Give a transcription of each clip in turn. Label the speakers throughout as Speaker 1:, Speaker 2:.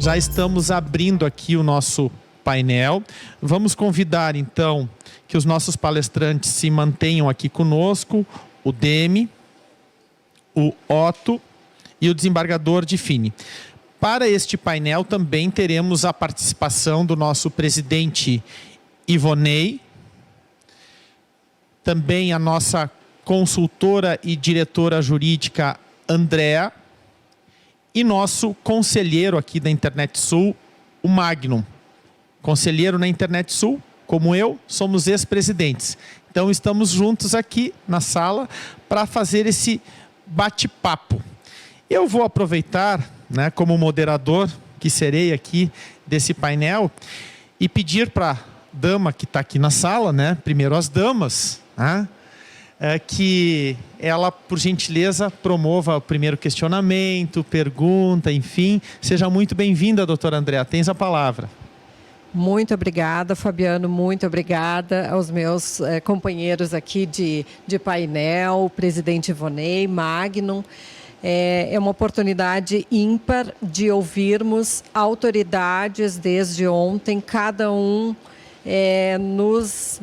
Speaker 1: já estamos abrindo aqui o nosso painel. Vamos convidar, então, que os nossos palestrantes se mantenham aqui conosco, o Demi, o Otto e o desembargador Diffini. Para este painel também teremos a participação do nosso presidente Ivonei, também a nossa consultora e diretora jurídica Andréa e nosso conselheiro aqui da Internet Sul, o Magnum. Conselheiro na Internet Sul, como eu, somos ex-presidentes. Então estamos juntos aqui na sala para fazer esse bate-papo. Eu vou aproveitar, né, como moderador que serei aqui desse painel e pedir para a dama que está aqui na sala, né, primeiro as damas, né, que ela, por gentileza, promova o primeiro questionamento, pergunta, enfim. Seja muito bem-vinda, doutora Andréa. Tens a palavra.
Speaker 2: Muito obrigada, Fabiano. Muito obrigada aos meus companheiros aqui de painel, o presidente Ivonei, Magnum. É uma oportunidade ímpar de ouvirmos autoridades desde ontem, cada um nos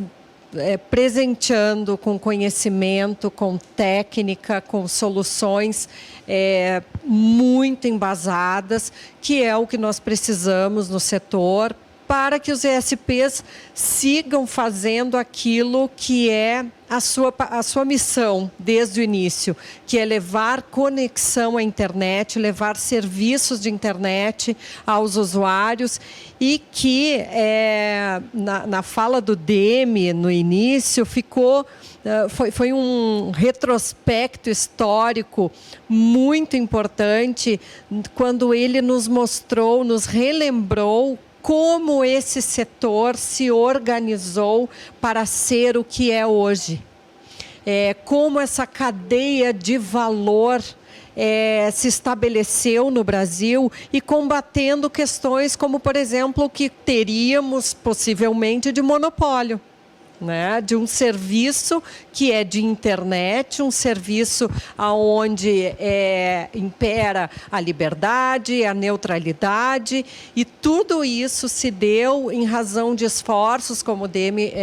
Speaker 2: presenteando com conhecimento, com técnica, com soluções muito embasadas, que é o que nós precisamos no setor, para que os ESPs sigam fazendo aquilo que é a sua missão desde o início, que é levar conexão à internet, levar serviços de internet aos usuários e que, na fala do Demi, no início, foi um retrospecto histórico muito importante, quando ele nos mostrou, nos relembrou como esse setor se organizou para ser o que é hoje. Como essa cadeia de valor se estabeleceu no Brasil e combatendo questões como, por exemplo, o que teríamos possivelmente de monopólio, né, de um serviço que é de internet, um serviço onde impera a liberdade, a neutralidade, e tudo isso se deu em razão de esforços, como o Demi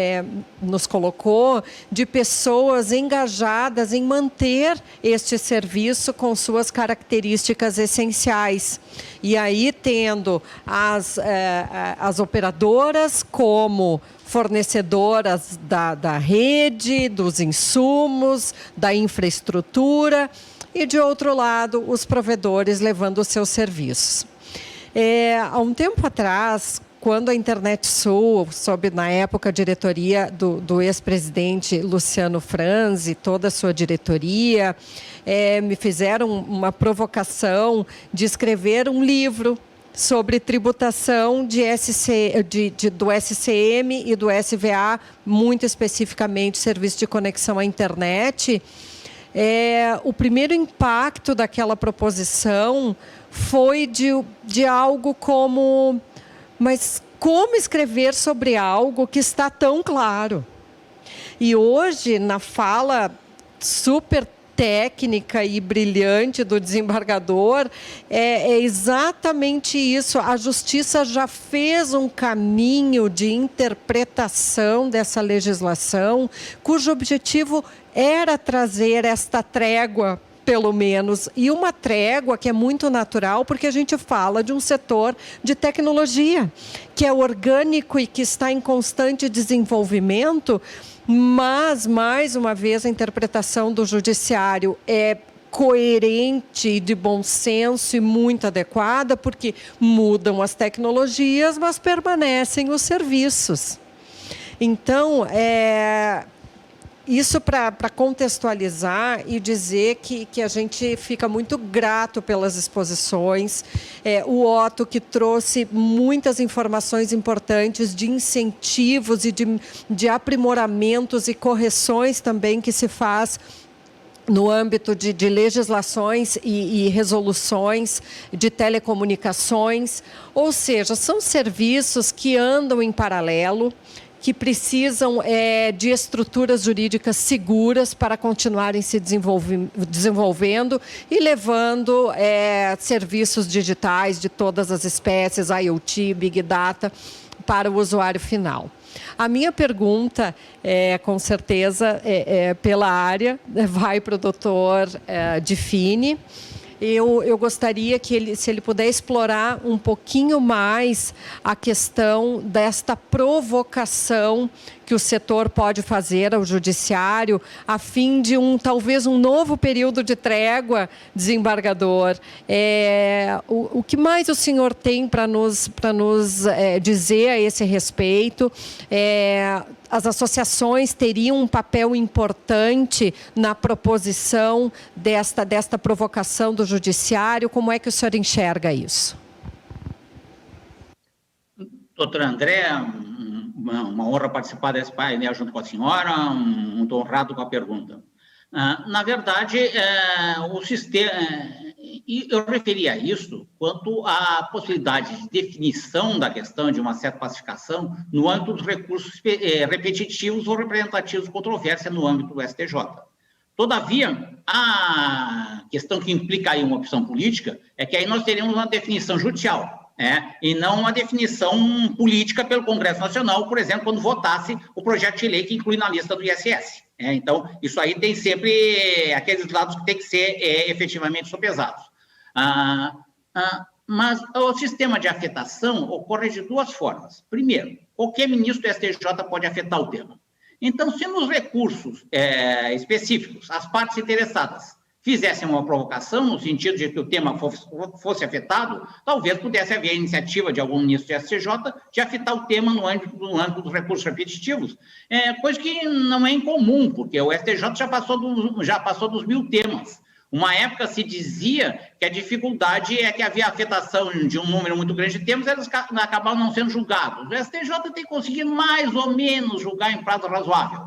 Speaker 2: nos colocou, de pessoas engajadas em manter este serviço com suas características essenciais. E aí tendo as operadoras como fornecedoras da rede, dos insumos, da infraestrutura, e, de outro lado, os provedores levando os seus serviços. Há um tempo atrás, quando a Internet Sul, sob, na época, a diretoria do ex-presidente Luciano Franzi, toda a sua diretoria, me fizeram uma provocação de escrever um livro sobre tributação do SCM e do SVA, muito especificamente serviço de conexão à internet. O primeiro impacto daquela proposição foi de algo como: mas como escrever sobre algo que está tão claro? E hoje, na fala super técnica e brilhante do desembargador, é exatamente isso. A Justiça já fez um caminho de interpretação dessa legislação, cujo objetivo era trazer esta trégua, pelo menos, e uma trégua que é muito natural, porque a gente fala de um setor de tecnologia, que é orgânico e que está em constante desenvolvimento. Mas, mais uma vez, a interpretação do judiciário é coerente, de bom senso e muito adequada, porque mudam as tecnologias, mas permanecem os serviços. Então, isso para contextualizar e dizer que a gente fica muito grato pelas exposições. O Otto, que trouxe muitas informações importantes de incentivos e de aprimoramentos e correções também que se faz no âmbito de legislações e resoluções de telecomunicações. Ou seja, são serviços que andam em paralelo, que precisam de estruturas jurídicas seguras para continuarem se desenvolvendo e levando serviços digitais de todas as espécies, IoT, Big Data, para o usuário final. A minha pergunta, com certeza, pela área, vai para o doutor Diffini. Eu gostaria que se ele puder explorar um pouquinho mais a questão desta provocação que o setor pode fazer ao judiciário a fim de talvez um novo período de trégua, desembargador. O que mais o senhor tem para nos dizer a esse respeito? As associações teriam um papel importante na proposição desta provocação do judiciário? Como é que o senhor enxerga isso?
Speaker 3: Doutora Andréa, uma honra participar desse painel junto com a senhora, muito honrado com a pergunta. Na verdade, o sistema... E eu referi a isso quanto à possibilidade de definição da questão de uma certa pacificação no âmbito dos recursos repetitivos ou representativos de controvérsia no âmbito do STJ. Todavia, a questão que implica aí uma opção política é que aí nós teríamos uma definição judicial, e não uma definição política pelo Congresso Nacional, por exemplo, quando votasse o projeto de lei que inclui na lista do ISS. Então, isso aí tem sempre aqueles lados que têm que ser efetivamente sopesados. Mas o sistema de afetação ocorre de duas formas. Primeiro, qualquer ministro do STJ pode afetar o tema. Então, se nos recursos específicos as partes interessadas fizessem uma provocação no sentido de que o tema fosse afetado, talvez pudesse haver a iniciativa de algum ministro do STJ de afetar o tema no âmbito dos recursos repetitivos, coisa que não é incomum, porque o STJ já passou dos 1000 temas. Uma época se dizia que a dificuldade é que havia afetação de um número muito grande de temas, eles acabavam não sendo julgados. O STJ tem conseguido mais ou menos julgar em prazo razoável,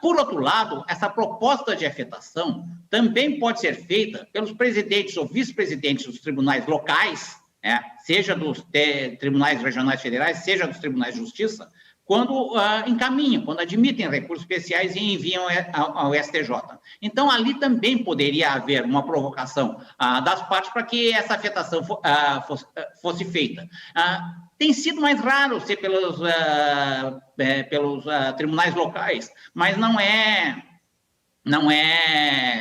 Speaker 3: Por outro lado, essa proposta de afetação também pode ser feita pelos presidentes ou vice-presidentes dos tribunais locais, seja dos tribunais regionais federais, seja dos tribunais de justiça, quando encaminham, quando admitem recursos especiais e enviam ao STJ. Então, ali também poderia haver uma provocação das partes para que essa afetação fosse feita. Tem sido mais raro ser pelos tribunais locais, mas não é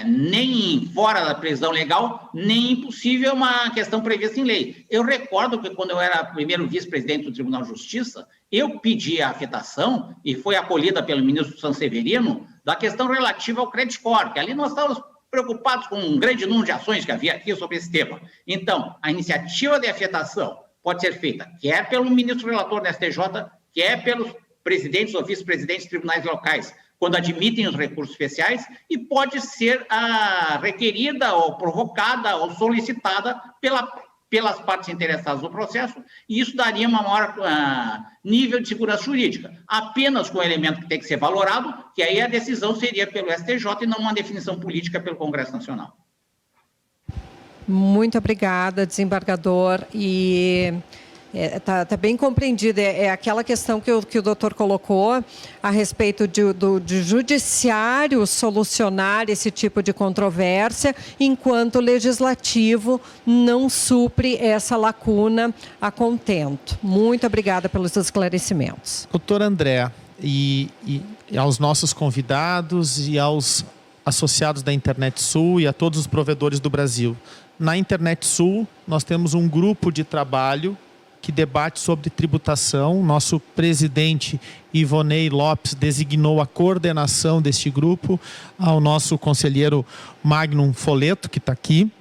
Speaker 3: nem fora da previsão legal, nem impossível uma questão prevista em lei. Eu recordo que quando eu era primeiro vice-presidente do Tribunal de Justiça, eu pedi a afetação, e foi acolhida pelo ministro Sanseverino, da questão relativa ao Credit Score, que ali nós estávamos preocupados com um grande número de ações que havia aqui sobre esse tema. Então, a iniciativa de afetação pode ser feita quer pelo ministro relator da STJ, quer pelos presidentes ou vice-presidentes de tribunais locais, quando admitem os recursos especiais, e pode ser requerida ou provocada ou solicitada pelas partes interessadas no processo, e isso daria um maior nível de segurança jurídica, apenas com o elemento que tem que ser valorado, que aí a decisão seria pelo STJ e não uma definição política pelo Congresso Nacional.
Speaker 2: Muito obrigada, desembargador. E está bem compreendido. É aquela questão que o doutor colocou a respeito do judiciário solucionar esse tipo de controvérsia, enquanto o legislativo não supre essa lacuna a contento. Muito obrigada pelos esclarecimentos.
Speaker 1: Doutor André, e aos nossos convidados e aos associados da Internet Sul e a todos os provedores do Brasil. Na Internet Sul, nós temos um grupo de trabalho que debate sobre tributação. Nosso presidente, Ivonei Lopes, designou a coordenação deste grupo ao nosso conselheiro Magnum Foleto, que está aqui.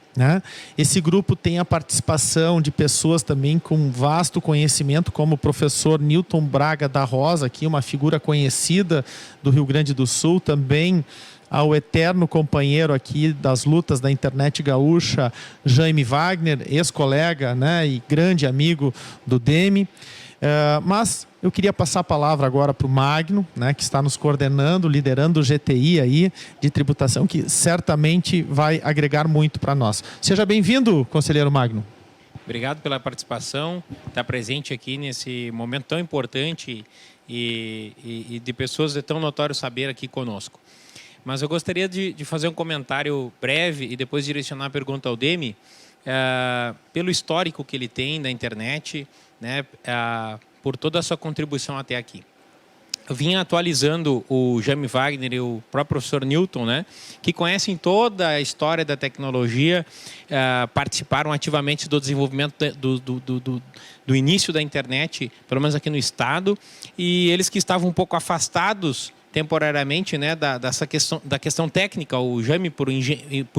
Speaker 1: Esse grupo tem a participação de pessoas também com vasto conhecimento, como o professor Newton Braga da Rosa, aqui, uma figura conhecida do Rio Grande do Sul, também ao eterno companheiro aqui das lutas da internet gaúcha, Jaime Wagner, ex-colega, e grande amigo do Demi. Mas eu queria passar a palavra agora para o Magno, que está nos coordenando, liderando o GTI aí de tributação, que certamente vai agregar muito para nós. Seja bem-vindo, conselheiro Magno.
Speaker 4: Obrigado pela participação, estar presente aqui nesse momento tão importante e de pessoas de tão notório saber aqui conosco. Mas eu gostaria de fazer um comentário breve e depois direcionar a pergunta ao Demi, pelo histórico que ele tem da internet, né, por toda a sua contribuição até aqui. Eu vim atualizando o Jaime Wagner e o próprio professor Newton, né, que conhecem toda a história da tecnologia, participaram ativamente do desenvolvimento do início da internet, pelo menos aqui no estado, e eles que estavam um pouco afastados temporariamente, né, da questão técnica, o Jaime, por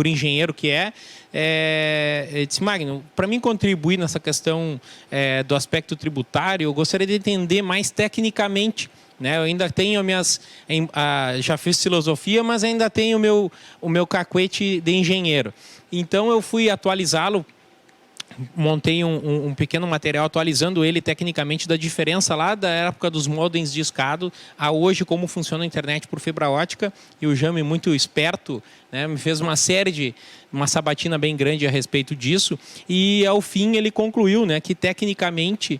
Speaker 4: engenheiro que disse: Magno, para mim contribuir nessa questão do aspecto tributário, eu gostaria de entender mais tecnicamente, né? Eu ainda tenho já fiz filosofia, mas ainda tenho o meu cacuete de engenheiro. Então eu fui atualizá-lo, montei um pequeno material atualizando ele tecnicamente da diferença lá da época dos modems de escada a hoje, como funciona a internet por fibra ótica. E o Jaime, muito esperto, né, me fez uma sabatina bem grande a respeito disso, e ao fim ele concluiu, né, que tecnicamente,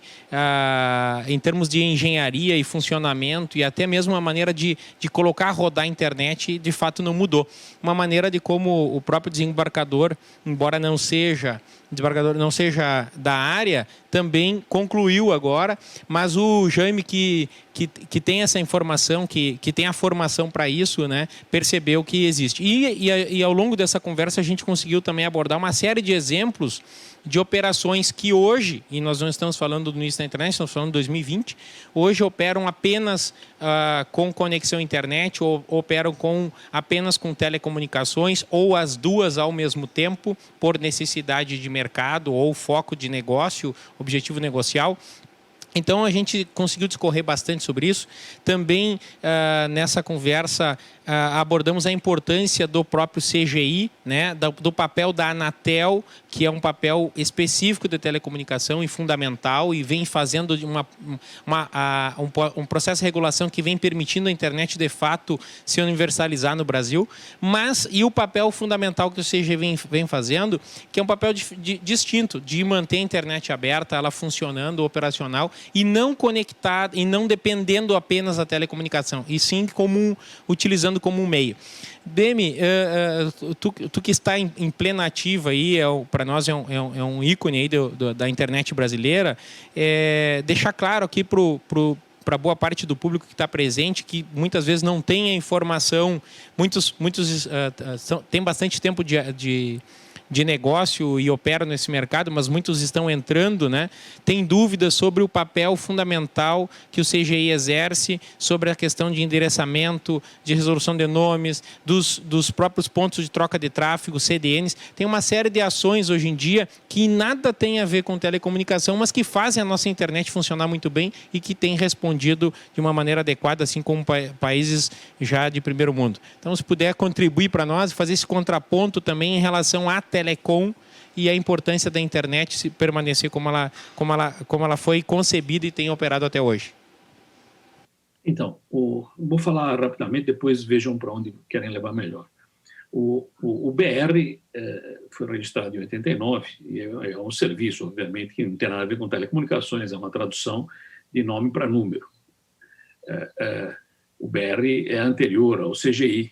Speaker 4: em termos de engenharia e funcionamento e até mesmo a maneira de colocar a rodar a internet, de fato não mudou. Uma maneira de como o próprio desembarcador, embora não seja da área, também concluiu agora, mas o Jaime que tem essa informação, que tem a formação para isso, né, percebeu que existe. E ao longo dessa conversa a gente conseguiu também abordar uma série de exemplos de operações que hoje, e nós não estamos falando do início da internet, estamos falando de 2020, hoje operam apenas com conexão à internet, ou operam apenas com telecomunicações, ou as duas ao mesmo tempo, por necessidade de mercado ou foco de negócio, objetivo negocial. Então, a gente conseguiu discorrer bastante sobre isso. Também, nessa conversa, abordamos a importância do próprio CGI, né, do papel da Anatel, que é um papel específico de telecomunicação e fundamental, e vem fazendo um processo de regulação que vem permitindo a internet, de fato, se universalizar no Brasil. E o papel fundamental que o CGI vem fazendo, que é um papel distinto, de manter a internet aberta, ela funcionando, operacional, e não conectada, e não dependendo apenas da telecomunicação, e sim utilizando como um meio. Demi, tu que está em plena ativa aí, para nós é um ícone aí da internet brasileira, deixar claro aqui para boa parte do público que está presente, que muitas vezes não tem a informação, muitos têm bastante tempo de negócio e operam nesse mercado, mas muitos estão entrando, né? Tem dúvidas sobre o papel fundamental que o CGI exerce, sobre a questão de endereçamento, de resolução de nomes, dos próprios pontos de troca de tráfego, CDNs. Tem uma série de ações hoje em dia que nada tem a ver com telecomunicação, mas que fazem a nossa internet funcionar muito bem e que têm respondido de uma maneira adequada, assim como países já de primeiro mundo. Então, se puder contribuir para nós, fazer esse contraponto também em relação à telecom e a importância da internet se permanecer como ela foi concebida e tem operado até hoje.
Speaker 5: Então, vou falar rapidamente, depois vejam para onde querem levar melhor. O BR foi registrado em 89 e é um serviço, obviamente, que não tem nada a ver com telecomunicações, é uma tradução de nome para número. O BR é anterior ao CGI.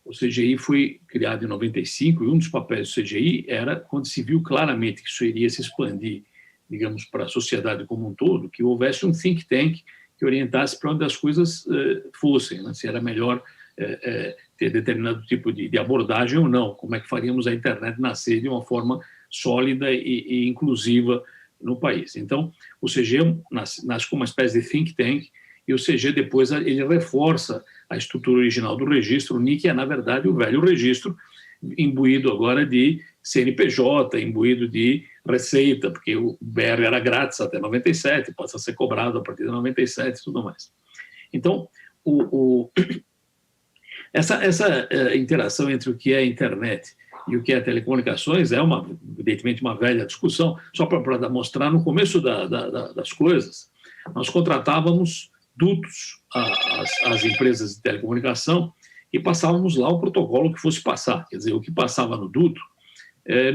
Speaker 5: O CGI foi criado em 95 e um dos papéis do CGI era, quando se viu claramente que isso iria se expandir, digamos, para a sociedade como um todo, que houvesse um think tank que orientasse para onde as coisas fossem, né? Se era melhor ter determinado tipo de abordagem ou não, como é que faríamos a internet nascer de uma forma sólida e inclusiva no país. Então, o CGI nasce como uma espécie de think tank, e o CG depois ele reforça a estrutura original do registro. O NIC é, na verdade, o velho registro, imbuído agora de CNPJ, imbuído de receita, porque o BR era grátis até 97, passa a ser cobrado a partir de 97 e tudo mais. Então, essa interação entre o que é a internet e o que é telecomunicações é, evidentemente, uma velha discussão. Só para mostrar, no começo das coisas, nós contratávamos dutos às empresas de telecomunicação e passávamos lá o protocolo que fosse passar. Quer dizer, o que passava no duto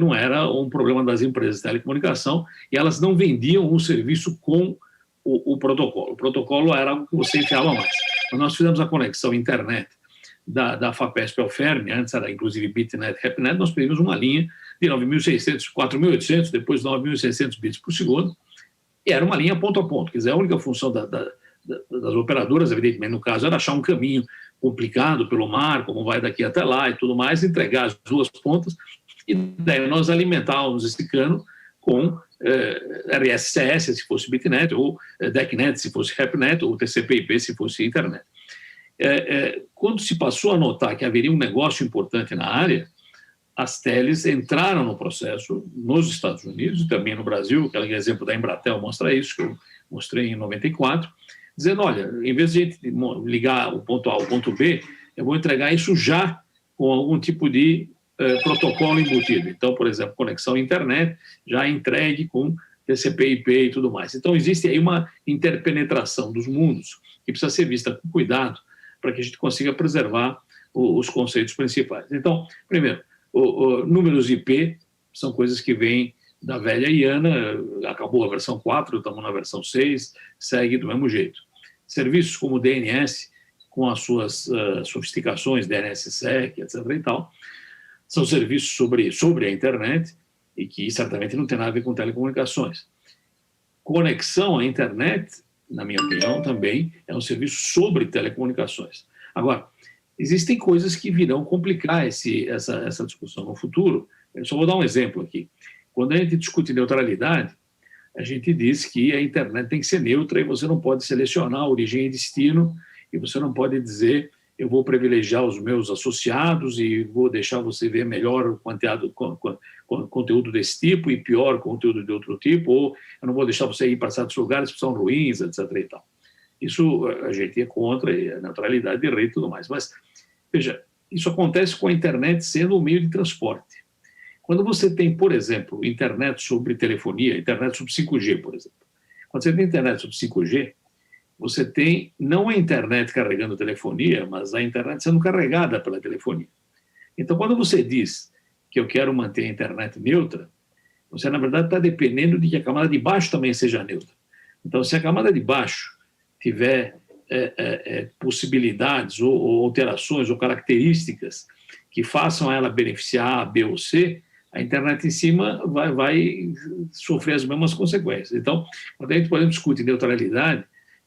Speaker 5: não era um problema das empresas de telecomunicação, e elas não vendiam o serviço com o protocolo. O protocolo era algo que você enfiava mais. Quando nós fizemos a conexão internet da FAPESP ao FERN, antes era inclusive BitNet, HAPNet, nós pedimos uma linha de 9.600, 4.800, depois 9.600 bits por segundo, e era uma linha ponto a ponto. Quer dizer, a única função das operadoras, evidentemente, no caso, era achar um caminho complicado pelo mar, como vai daqui até lá e tudo mais, entregar as duas pontas, e daí nós alimentávamos esse cano com RSCS, se fosse BitNet, ou DECnet, se fosse HAPNet, ou TCP/IP, se fosse internet. Quando se passou a notar que haveria um negócio importante na área, as teles entraram no processo nos Estados Unidos e também no Brasil. Aquele exemplo da Embratel mostra isso, que eu mostrei em 94, dizendo, olha, em vez de a gente ligar o ponto A ao ponto B, eu vou entregar isso já com algum tipo de protocolo embutido. Então, por exemplo, conexão à internet já entregue com TCP/IP e tudo mais. Então, existe aí uma interpenetração dos mundos que precisa ser vista com cuidado para que a gente consiga preservar os conceitos principais. Então, primeiro, números IP são coisas que vêm da velha IANA, acabou a versão 4, estamos na versão 6, segue do mesmo jeito. Serviços como o DNS, com as suas sofisticações, DNSSEC, etc. e tal, são serviços sobre a internet e que certamente não tem nada a ver com telecomunicações. Conexão à internet, na minha opinião, também é um serviço sobre telecomunicações. Agora, existem coisas que virão complicar essa discussão no futuro. Eu só vou dar um exemplo aqui. Quando a gente discute neutralidade, a gente diz que a internet tem que ser neutra e você não pode selecionar origem e destino, e você não pode dizer eu vou privilegiar os meus associados e vou deixar você ver melhor conteúdo desse tipo e pior conteúdo de outro tipo, ou eu não vou deixar você ir para certos lugares que são ruins, etc. e tal. Isso a gente é contra, a neutralidade de rede e tudo mais. Mas, veja, isso acontece com a internet sendo um meio de transporte. Quando você tem, por exemplo, internet sobre telefonia, internet sobre 5G, por exemplo. Quando você tem internet sobre 5G, você tem não a internet carregando telefonia, mas a internet sendo carregada pela telefonia. Então, quando você diz que eu quero manter a internet neutra, você, na verdade, está dependendo de que a camada de baixo também seja neutra. Então, se a camada de baixo tiver possibilidades ou alterações ou características que façam ela beneficiar A, B ou C, a internet em cima vai sofrer as mesmas consequências. Então, quando a gente, por exemplo, discute neutralidade,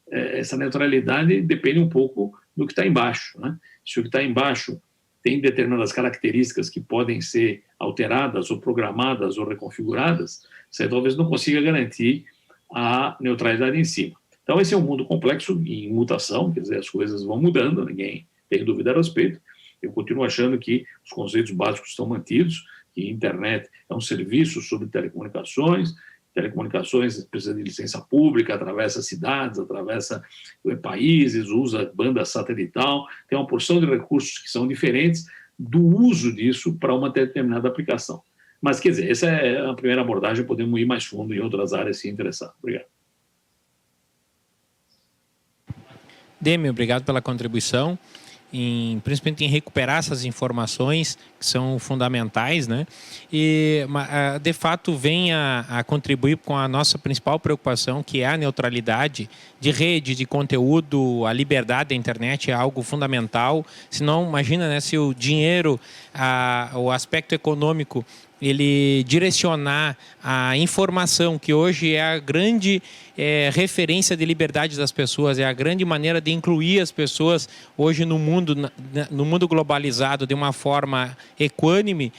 Speaker 5: essa neutralidade depende um pouco do que está embaixo, né? Se o que está embaixo tem determinadas características que podem ser alteradas ou programadas ou reconfiguradas, você talvez não consiga garantir a neutralidade em cima. Então, esse é um mundo complexo e em mutação, quer dizer, as coisas vão mudando, ninguém tem dúvida a respeito. Eu continuo achando que os conceitos básicos estão mantidos, que a internet é um serviço sobre telecomunicações precisa de licença pública, atravessa cidades, atravessa países, usa banda satelital, tem uma porção de recursos que são diferentes do uso disso para uma determinada aplicação. Mas, quer dizer, essa é a primeira abordagem, podemos ir mais fundo em outras áreas se interessar. Obrigado.
Speaker 4: Demi, obrigado pela contribuição, principalmente em recuperar essas informações que são fundamentais, né? E, de fato, vem a contribuir com a nossa principal preocupação, que é a neutralidade de rede, de conteúdo, a liberdade da internet é algo fundamental. Senão, imagina, né, se o dinheiro, o aspecto econômico, ele direcionar a informação, que hoje é a grande referência de liberdade das pessoas, é a grande maneira de incluir as pessoas hoje no mundo globalizado de uma forma equânime.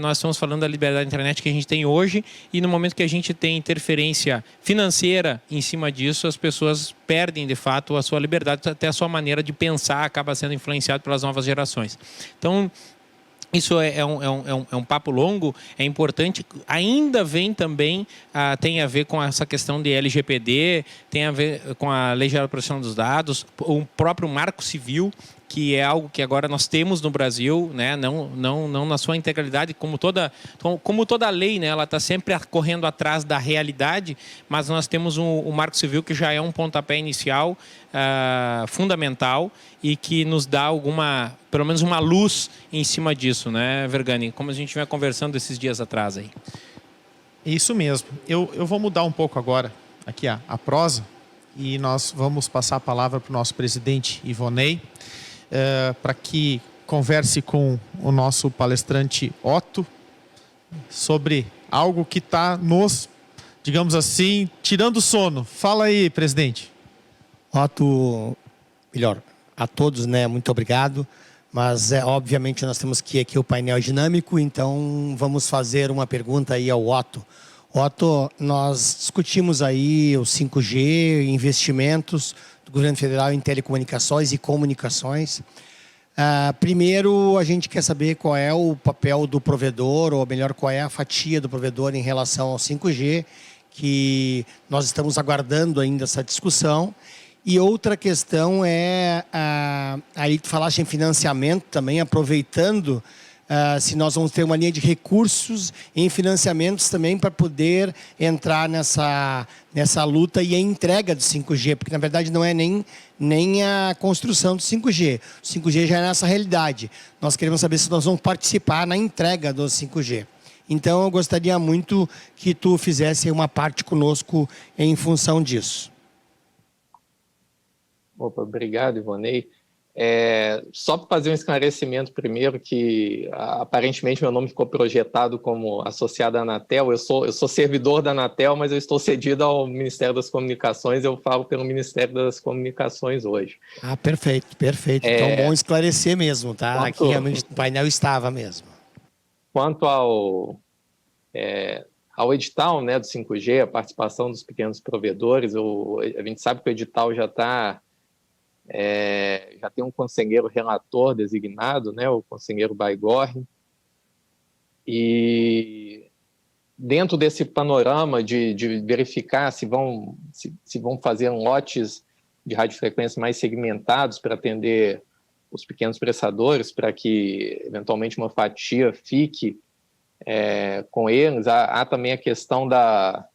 Speaker 4: Nós estamos falando da liberdade da internet que a gente tem hoje, e no momento que a gente tem interferência financeira em cima disso, as pessoas perdem de fato a sua liberdade, até a sua maneira de pensar acaba sendo influenciado pelas novas gerações. Então, isso é um papo longo, é importante. Ainda vem também, tem a ver com essa questão de LGPD, tem a ver com a Lei Geral de Proteção dos Dados, o próprio Marco Civil, que é algo que agora nós temos no Brasil, né? Não na sua integralidade, como toda lei, né? Ela está sempre correndo atrás da realidade, mas nós temos o Marco Civil, que já é um pontapé inicial fundamental e que nos dá pelo menos uma luz em cima disso, né, Vergani? Como a gente vinha conversando esses dias atrás aí.
Speaker 1: Isso mesmo. Eu vou mudar um pouco agora aqui a prosa e nós vamos passar a palavra para o nosso presidente Ivonei, para que converse com o nosso palestrante Otto sobre algo que está nos, digamos assim, tirando o sono. Fala aí, presidente.
Speaker 6: Otto, melhor, a todos, né? Muito obrigado. Mas, obviamente, nós temos que aqui o painel dinâmico, então vamos fazer uma pergunta aí ao Otto. Otto, nós discutimos aí o 5G, investimentos do governo federal em telecomunicações e comunicações. Primeiro, a gente quer saber qual é o papel do provedor, ou melhor, qual é a fatia do provedor em relação ao 5G, que nós estamos aguardando ainda essa discussão. E outra questão é, aí tu falaste em financiamento também, aproveitando, se nós vamos ter uma linha de recursos em financiamentos também para poder entrar nessa luta e a entrega do 5G, porque na verdade não é nem a construção do 5G. O 5G já é nessa realidade. Nós queremos saber se nós vamos participar na entrega do 5G. Então eu gostaria muito que tu fizesse uma parte conosco em função disso.
Speaker 7: Opa, obrigado, Ivonei. Só para fazer um esclarecimento primeiro, que aparentemente meu nome ficou projetado como associado à Anatel. Eu sou servidor da Anatel, mas eu estou cedido ao Ministério das Comunicações, eu falo pelo Ministério das Comunicações hoje.
Speaker 6: Perfeito, perfeito. Então, bom esclarecer mesmo, tá? Aqui realmente o painel estava mesmo.
Speaker 7: Quanto ao edital, né, do 5G, a participação dos pequenos provedores, a gente sabe que o edital já tem um conselheiro relator designado, né, o conselheiro Baigorre, e dentro desse panorama de verificar se vão fazer lotes de radiofrequência mais segmentados para atender os pequenos prestadores, para que eventualmente uma fatia fique com eles, há também a questão da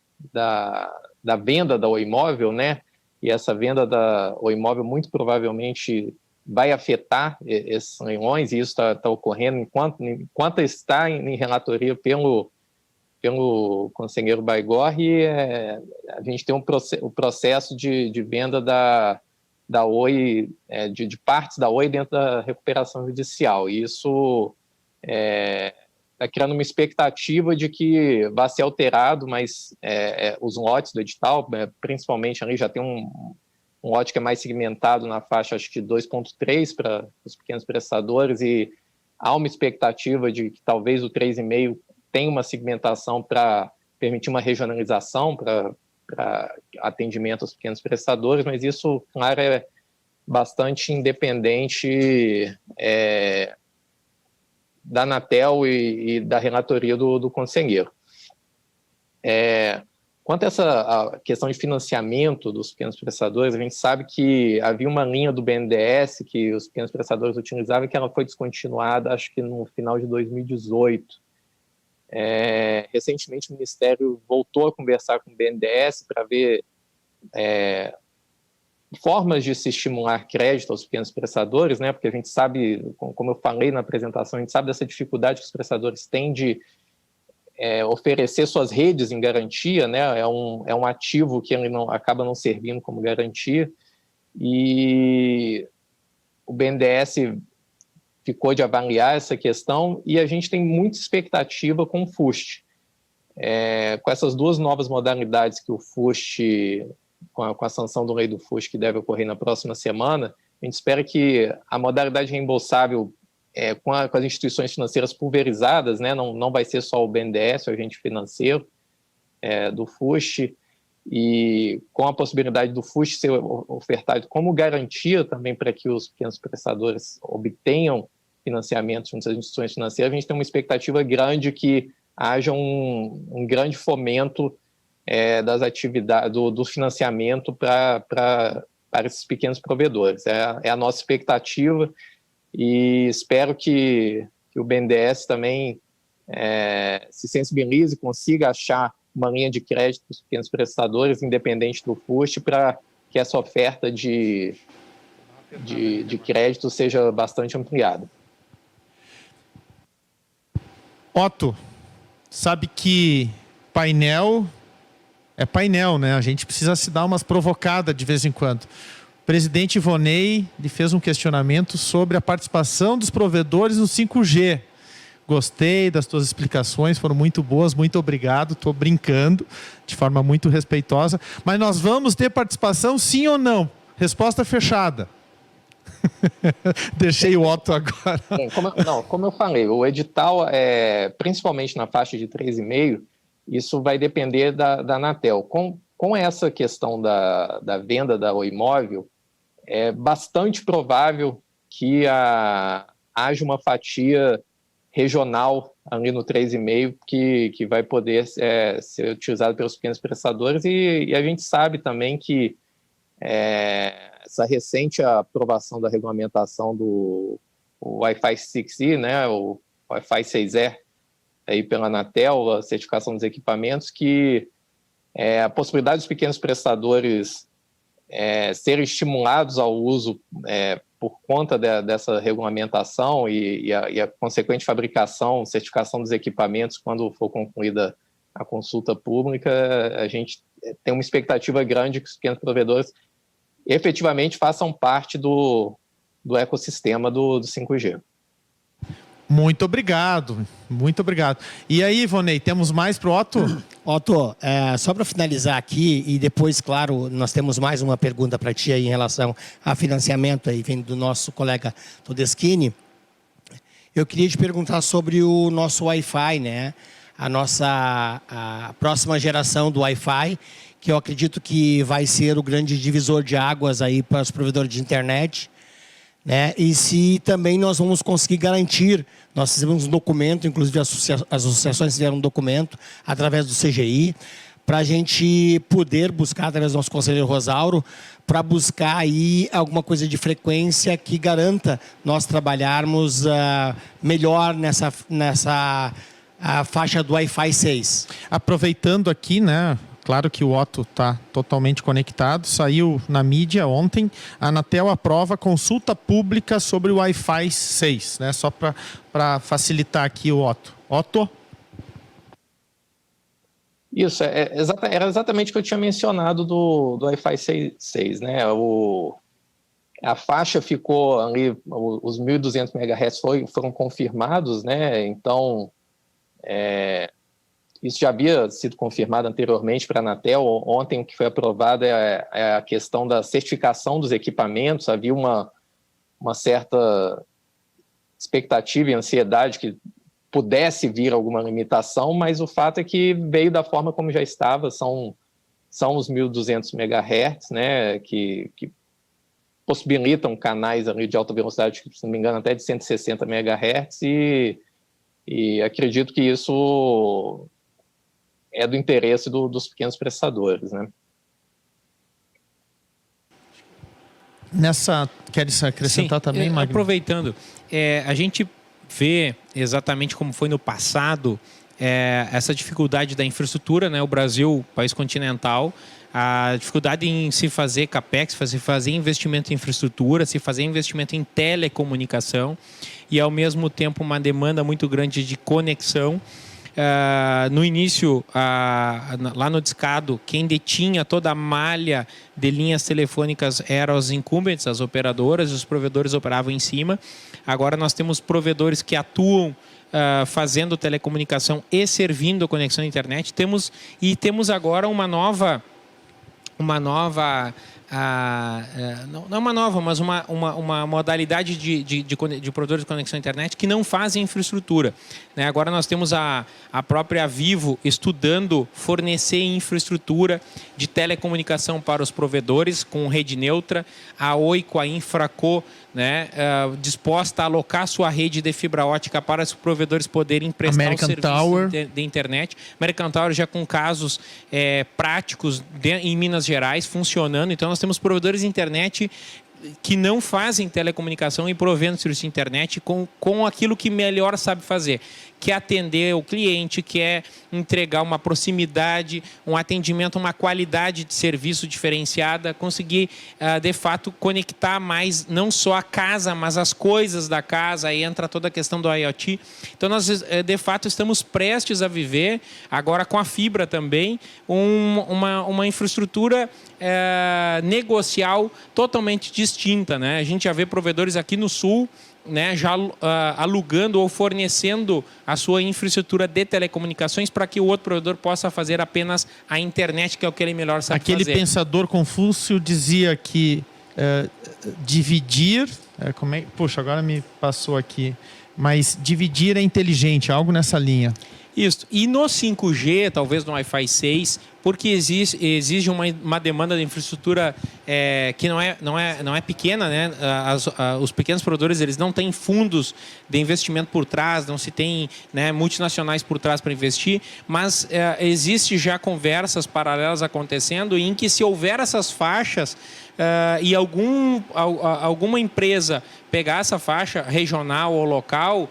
Speaker 7: venda do imóvel, né? E essa venda do imóvel muito provavelmente vai afetar esses leilões, e isso está ocorrendo enquanto está em relatoria pelo conselheiro Baigorre. A gente tem o processo de venda da Oi, de partes da Oi dentro da recuperação judicial, e isso está criando uma expectativa de que vai ser alterado, mas os lotes do edital, principalmente ali já tem um lote que é mais segmentado na faixa, acho que 2.3 para os pequenos prestadores, e há uma expectativa de que talvez o 3,5 tenha uma segmentação para permitir uma regionalização para atendimento aos pequenos prestadores, mas isso, claro, é bastante independente da Anatel e da relatoria do conselheiro. Quanto a essa questão de financiamento dos pequenos prestadores, a gente sabe que havia uma linha do BNDES que os pequenos prestadores utilizavam, que ela foi descontinuada, acho que no final de 2018. Recentemente o Ministério voltou a conversar com o BNDES para ver formas de se estimular crédito aos pequenos prestadores, né? Porque a gente sabe, como eu falei na apresentação, a gente sabe dessa dificuldade que os prestadores têm de oferecer suas redes em garantia, né? É um ativo que ele acaba não servindo como garantia, e o BNDES ficou de avaliar essa questão, e a gente tem muita expectativa com o FUST. Com essas duas novas modalidades que o FUST, com a sanção da lei do FUST, que deve ocorrer na próxima semana, a gente espera que a modalidade reembolsável com as instituições financeiras pulverizadas, né, não vai ser só o BNDES, o agente financeiro do FUST, e com a possibilidade do FUST ser ofertado como garantia também para que os pequenos prestadores obtenham financiamento junto às instituições financeiras, a gente tem uma expectativa grande que haja um grande fomento das atividades, do financiamento para esses pequenos provedores. É a nossa expectativa, e espero que o BNDES também se sensibilize e consiga achar uma linha de crédito para os pequenos prestadores, independente do FUST, para que essa oferta de crédito seja bastante ampliada.
Speaker 1: Otto, sabe que painel É painel, né? A gente precisa se dar umas provocadas de vez em quando. O presidente Ivonei lhe fez um questionamento sobre a participação dos provedores no 5G. Gostei das tuas explicações, foram muito boas, muito obrigado. Estou brincando de forma muito respeitosa. Mas nós vamos ter participação, sim ou não? Resposta fechada. Deixei o Otto agora.
Speaker 7: Bem, como eu falei, o edital, principalmente na faixa de 3,5, isso vai depender da Anatel. Com essa questão da venda do imóvel, é bastante provável que haja uma fatia regional ali no 3,5 que vai poder ser utilizado pelos pequenos prestadores, e a gente sabe também que essa recente aprovação da regulamentação do Wi-Fi 6E, né, o Wi-Fi 6E, aí pela Anatel, a certificação dos equipamentos, que a possibilidade dos pequenos prestadores serem estimulados ao uso por conta dessa regulamentação e a consequente fabricação, certificação dos equipamentos, quando for concluída a consulta pública, a gente tem uma expectativa grande que os pequenos provedores efetivamente façam parte do ecossistema do 5G.
Speaker 1: Muito obrigado, muito obrigado. E aí, Ivonei, temos mais para o Otto?
Speaker 6: Otto, só para finalizar aqui, e depois, claro, nós temos mais uma pergunta para ti aí em relação a financiamento, aí vem do nosso colega Todeschini. Eu queria te perguntar sobre o nosso Wi-Fi, né? A próxima geração do Wi-Fi, que eu acredito que vai ser o grande divisor de águas aí para os provedores de internet, né? E se também nós vamos conseguir garantir, nós fizemos um documento, inclusive as associações fizeram um documento através do CGI, para a gente poder buscar, através do nosso conselheiro Rosauro, para buscar aí alguma coisa de frequência que garanta nós trabalharmos melhor nessa faixa do Wi-Fi 6.
Speaker 1: Aproveitando aqui, né? Claro que o Otto está totalmente conectado. Saiu na mídia ontem. A Anatel aprova consulta pública sobre o Wi-Fi 6, né? Só para facilitar aqui o Otto. Otto?
Speaker 7: Isso, era exatamente o que eu tinha mencionado do Wi-Fi 6, né? A faixa ficou ali, os 1.200 MHz foram confirmados, né? Então, isso já havia sido confirmado anteriormente para a Anatel. Ontem o que foi aprovado é a questão da certificação dos equipamentos. Havia uma certa expectativa e ansiedade que pudesse vir alguma limitação, mas o fato é que veio da forma como já estava. São os 1.200 MHz, né, que possibilitam canais ali de alta velocidade, se não me engano, até de 160 MHz, e acredito que isso é do interesse dos pequenos prestadores, né?
Speaker 1: Queres acrescentar também, Magno?
Speaker 4: Aproveitando, a gente vê exatamente como foi no passado essa dificuldade da infraestrutura, né? O Brasil, país continental, a dificuldade em se fazer capex, fazer investimento em infraestrutura, se fazer investimento em telecomunicação e, ao mesmo tempo, uma demanda muito grande de conexão. No início, lá no Discado, quem detinha toda a malha de linhas telefônicas eram os incumbents, as operadoras, e os provedores operavam em cima. Agora nós temos provedores que atuam fazendo telecomunicação e servindo a conexão à internet. Temos agora uma nova não uma nova, mas uma modalidade de provedores de conexão à internet que não fazem infraestrutura, né? Agora nós temos a própria Vivo estudando fornecer infraestrutura de telecomunicação para os provedores com rede neutra, a Oi com a Infraco, né, disposta a alocar sua rede de fibra ótica para os provedores poderem prestar o serviço de internet. American Tower já com casos práticos em Minas Gerais funcionando. Então nós temos provedores de internet que não fazem telecomunicação e provendo serviço de internet com aquilo que melhor sabe fazer, quer atender o cliente, quer entregar uma proximidade, um atendimento, uma qualidade de serviço diferenciada, conseguir, de fato, conectar mais não só a casa, mas as coisas da casa, aí entra toda a questão do IoT. Então, nós, de fato, estamos prestes a viver, agora com a fibra também, uma infraestrutura negocial totalmente distinta, né? A gente já vê provedores aqui no Sul, né, já alugando ou fornecendo a sua infraestrutura de telecomunicações para que o outro provedor possa fazer apenas a internet, que é o que ele melhor sabe fazer.
Speaker 1: Aquele pensador Confúcio dizia que dividir... Puxa, agora me passou aqui. Mas dividir é inteligente, algo nessa linha.
Speaker 4: Isso. E no 5G, talvez no Wi-Fi 6, porque exige uma demanda de infraestrutura que não é pequena, né? Os pequenos produtores, eles não têm fundos de investimento por trás, não se tem, né, multinacionais por trás para investir, mas existe já conversas paralelas acontecendo em que, se houver essas faixas e alguma empresa pegar essa faixa regional ou local,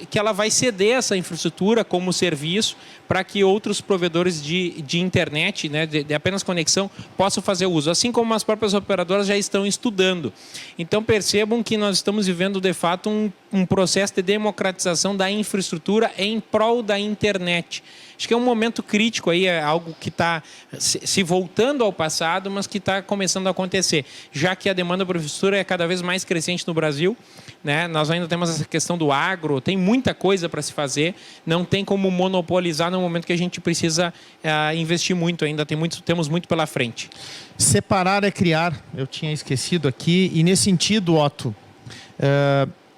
Speaker 4: que ela vai ceder essa infraestrutura como serviço para que outros provedores de internet, né, de apenas conexão, possam fazer uso, assim como as próprias operadoras já estão estudando. Então, percebam que nós estamos vivendo, de fato, um processo de democratização da infraestrutura em prol da internet. Acho que é um momento crítico aí, é algo que está se voltando ao passado, mas que está começando a acontecer, já que a demanda por infraestrutura é cada vez mais crescente no Brasil, né? Nós ainda temos essa questão do agro, tem muita coisa para se fazer, não tem como monopolizar no momento que a gente precisa investir muito ainda, temos muito pela frente.
Speaker 1: Separar é criar, eu tinha esquecido aqui, e nesse sentido, Otto,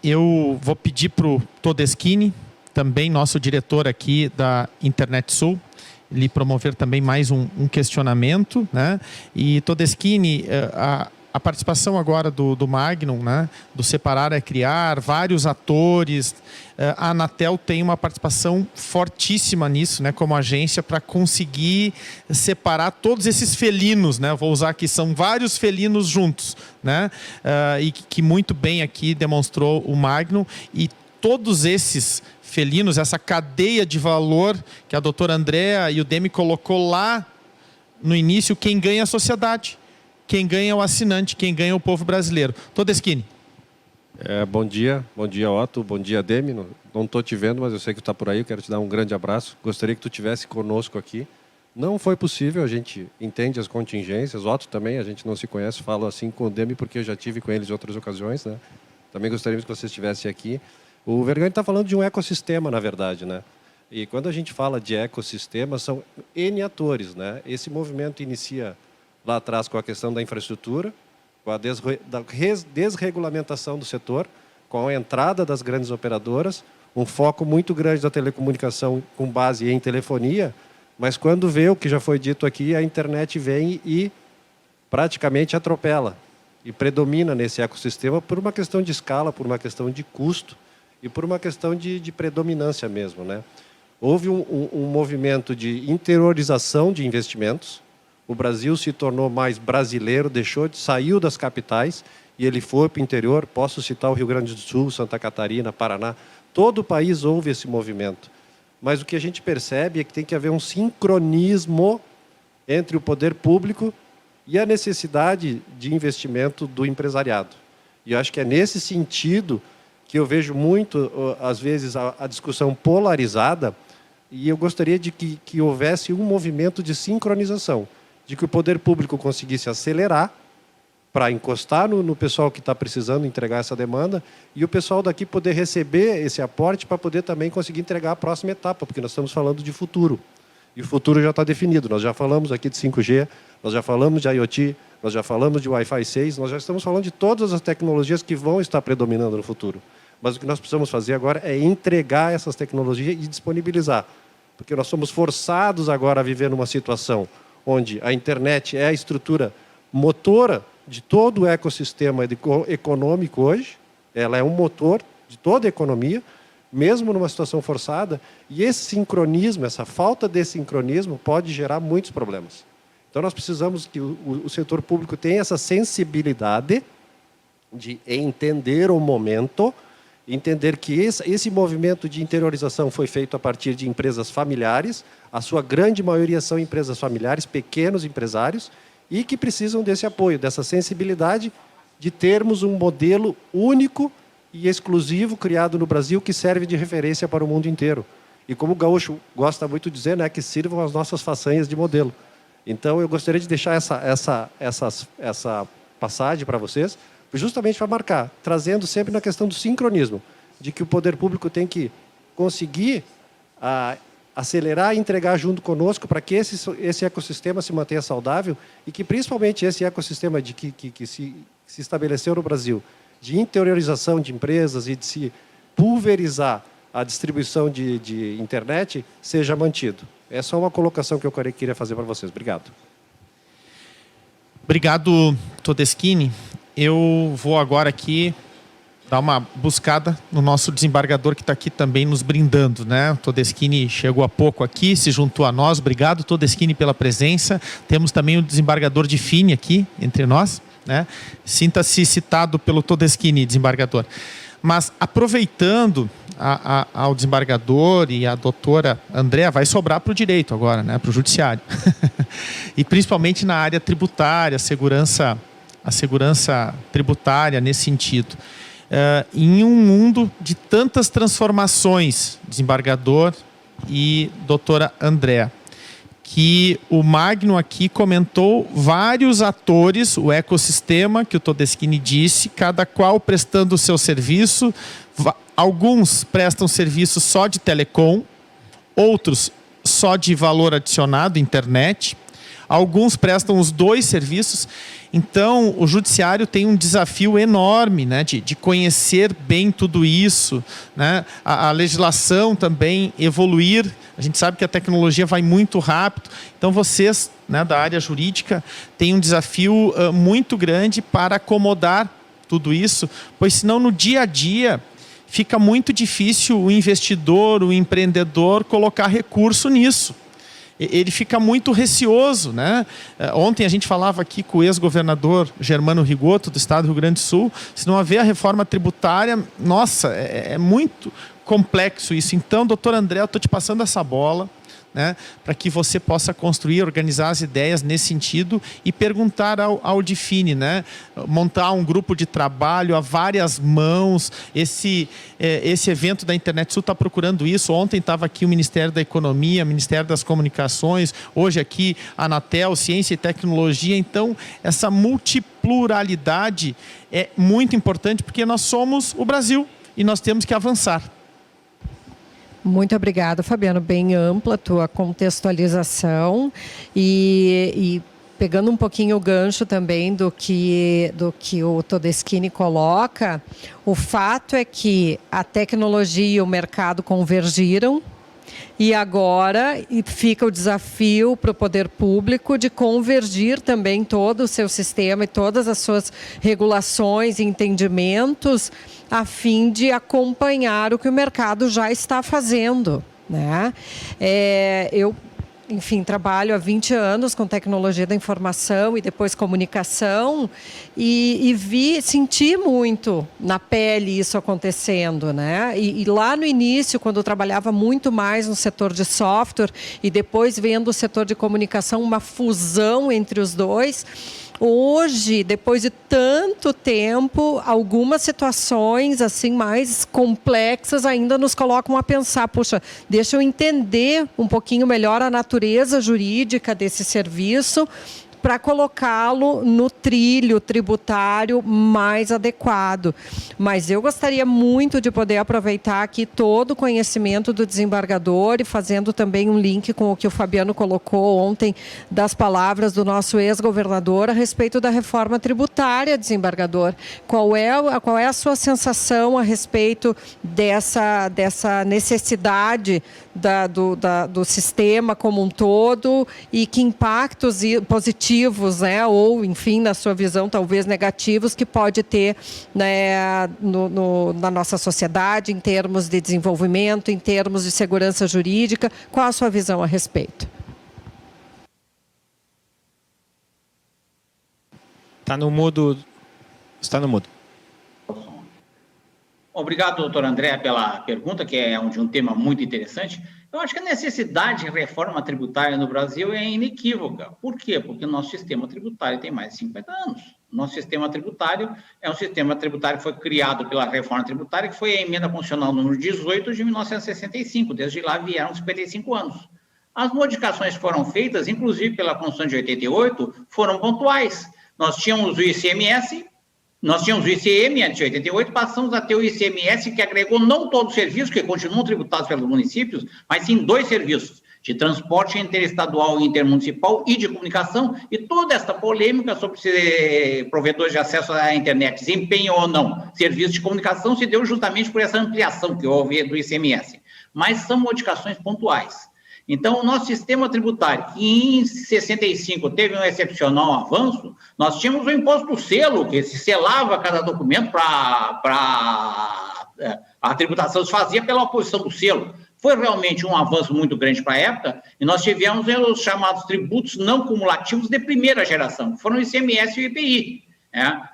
Speaker 1: eu vou pedir para o Todeschini, também nosso diretor aqui da Internet Sul, lhe promover também mais um questionamento, né? E Todeschini, a participação agora do Magnum, né? Do Separar é Criar, vários atores, a Anatel tem uma participação fortíssima nisso, né? Como agência, para conseguir separar todos esses felinos, né? Vou usar aqui, são vários felinos juntos, né? E que muito bem aqui demonstrou o Magnum, e todos esses felinos, essa cadeia de valor que a doutora Andrea e o Demi colocou lá no início, quem ganha é a sociedade, quem ganha é o assinante, quem ganha é o povo brasileiro. Todeschini.
Speaker 8: Bom dia, Otto, bom dia, Demi. Não estou te vendo, mas eu sei que tu está por aí, eu quero te dar um grande abraço. Gostaria que tu estivesse conosco aqui. Não foi possível, a gente entende as contingências, Otto também, a gente não se conhece, falo assim com o Demi porque eu já tive com eles em outras ocasiões, né? Também gostaríamos que você estivesse aqui. O Vergani está falando de um ecossistema, na verdade, né? E quando a gente fala de ecossistema, são N atores, né? Esse movimento inicia lá atrás com a questão da infraestrutura, com a desregulamentação do setor, com a entrada das grandes operadoras, um foco muito grande da telecomunicação com base em telefonia, mas quando vê o que já foi dito aqui, a internet vem e praticamente atropela e predomina nesse ecossistema por uma questão de escala, por uma questão de custo, e por uma questão de predominância mesmo, né? Houve um movimento de interiorização de investimentos. O Brasil se tornou mais brasileiro, saiu das capitais e ele foi para o interior. Posso citar o Rio Grande do Sul, Santa Catarina, Paraná. Todo o país houve esse movimento. Mas o que a gente percebe é que tem que haver um sincronismo entre o poder público e a necessidade de investimento do empresariado. E eu acho que é nesse sentido que eu vejo muito, às vezes, a discussão polarizada, e eu gostaria de que houvesse um movimento de sincronização, de que o poder público conseguisse acelerar para encostar no pessoal que está precisando entregar essa demanda, e o pessoal daqui poder receber esse aporte para poder também conseguir entregar a próxima etapa, porque nós estamos falando de futuro. E o futuro já está definido. Nós já falamos aqui de 5G, nós já falamos de IoT, nós já falamos de Wi-Fi 6, nós já estamos falando de todas as tecnologias que vão estar predominando no futuro. Mas o que nós precisamos fazer agora é entregar essas tecnologias e disponibilizar. Porque nós somos forçados agora a viver numa situação onde a internet é a estrutura motora de todo o ecossistema econômico hoje. Ela é um motor de toda a economia, mesmo numa situação forçada. E esse sincronismo, essa falta de sincronismo, pode gerar muitos problemas. Então, nós precisamos que o setor público tenha essa sensibilidade de entender o momento entender que esse movimento de interiorização foi feito a partir de empresas familiares, a sua grande maioria são empresas familiares, pequenos empresários, e que precisam desse apoio, dessa sensibilidade de termos um modelo único e exclusivo criado no Brasil que serve de referência para o mundo inteiro. E como o gaúcho gosta muito de dizer, né, que sirvam as nossas façanhas de modelo. Então, eu gostaria de deixar essa passagem para vocês, justamente para marcar, trazendo sempre na questão do sincronismo, de que o poder público tem que conseguir acelerar e entregar junto conosco para que esse ecossistema se mantenha saudável e que, principalmente, esse ecossistema que se estabeleceu no Brasil, de interiorização de empresas e de se pulverizar a distribuição de internet, seja mantido. Essa é uma colocação que eu queria fazer para vocês. Obrigado.
Speaker 1: Obrigado, Todeschini. Eu vou agora aqui dar uma buscada no nosso desembargador que está aqui também nos brindando, né? O Todeschini chegou há pouco aqui, se juntou a nós. Obrigado, Todeschini, pela presença. Temos também o desembargador de Fini aqui entre nós, né? Sinta-se citado pelo Todeschini, desembargador. Mas aproveitando ao desembargador e a doutora Andréa, vai sobrar para o direito agora, né? Para o judiciário. E principalmente na área tributária, a segurança tributária nesse sentido. Em um mundo de tantas transformações, desembargador e doutora Andréa, que o Magno aqui comentou vários atores, o ecossistema que o Todeschini disse, cada qual prestando o seu serviço. Alguns prestam serviço só de telecom, outros só de valor adicionado, internet. Alguns prestam os dois serviços. Então, o judiciário tem um desafio enorme, né, de conhecer bem tudo isso, né? A legislação também evoluir. A gente sabe que a tecnologia vai muito rápido. Então, vocês, né, da área jurídica, têm um desafio muito grande para acomodar tudo isso, pois senão no dia a dia fica muito difícil o investidor, o empreendedor colocar recurso nisso. Ele fica muito receoso, né? Ontem a gente falava aqui com o ex-governador Germano Rigoto, do estado do Rio Grande do Sul. Se não haver a reforma tributária, nossa, é muito complexo isso. Então, doutor André, eu estou te passando essa bola, né, para que você possa construir, organizar as ideias nesse sentido e perguntar ao Difine, né, montar um grupo de trabalho a várias mãos. Esse evento da Internet Sul está procurando isso. Ontem estava aqui o Ministério da Economia, o Ministério das Comunicações, hoje aqui a Anatel, Ciência e Tecnologia. Então, essa multipluralidade é muito importante porque nós somos o Brasil e nós temos que avançar.
Speaker 2: Muito obrigada, Fabiano. Bem ampla a tua contextualização e pegando um pouquinho o gancho também do que o Todeschini coloca, o fato é que a tecnologia e o mercado convergiram e agora fica o desafio para o poder público de convergir também todo o seu sistema e todas as suas regulações e entendimentos a fim de acompanhar o que o mercado já está fazendo, né? Enfim, trabalho há 20 anos com tecnologia da informação e depois comunicação e senti muito na pele isso acontecendo, né? E lá no início, quando eu trabalhava muito mais no setor de software e depois vendo o setor de comunicação, uma fusão entre os dois. Hoje, depois de tanto tempo, algumas situações assim mais complexas ainda nos colocam a pensar, puxa, deixa eu entender um pouquinho melhor a natureza jurídica desse serviço para colocá-lo no trilho tributário mais adequado. Mas eu gostaria muito de poder aproveitar aqui todo o conhecimento do desembargador e fazendo também um link com o que o Fabiano colocou ontem das palavras do nosso ex-governador a respeito da reforma tributária, desembargador. Qual é a sua sensação a respeito dessa necessidade do sistema como um todo e que impactos positivos, né, ou, enfim, na sua visão, talvez negativos, que pode ter, né, na nossa sociedade, em termos de desenvolvimento, em termos de segurança jurídica? Qual a sua visão a respeito?
Speaker 4: Está no mudo. Está no mudo.
Speaker 3: Obrigado, doutor André, pela pergunta, que é de um tema muito interessante. Eu acho que a necessidade de reforma tributária no Brasil é inequívoca. Por quê? Porque o nosso sistema tributário tem mais de 50 anos. O nosso sistema tributário é um sistema tributário que foi criado pela reforma tributária, que foi a emenda constitucional número 18 de 1965. Desde lá vieram 55 anos. As modificações que foram feitas, inclusive pela Constituição de 88, foram pontuais. Nós tínhamos o ICMS, nós tínhamos o ICM antes de 88, passamos a ter o ICMS, que agregou não todos os serviços, que continuam tributados pelos municípios, mas sim 2 serviços, de transporte interestadual e intermunicipal e de comunicação, e toda esta polêmica sobre se provedores de acesso à internet desempenham ou não serviços de comunicação se deu justamente por essa ampliação que houve do ICMS. Mas são modificações pontuais. Então, o nosso sistema tributário, que em 65 teve um excepcional avanço, nós tínhamos o imposto do selo, que se selava cada documento a tributação se fazia pela oposição do selo. Foi realmente um avanço muito grande para a época, e nós tivemos os chamados tributos não cumulativos de primeira geração, que foram o ICMS e o IPI.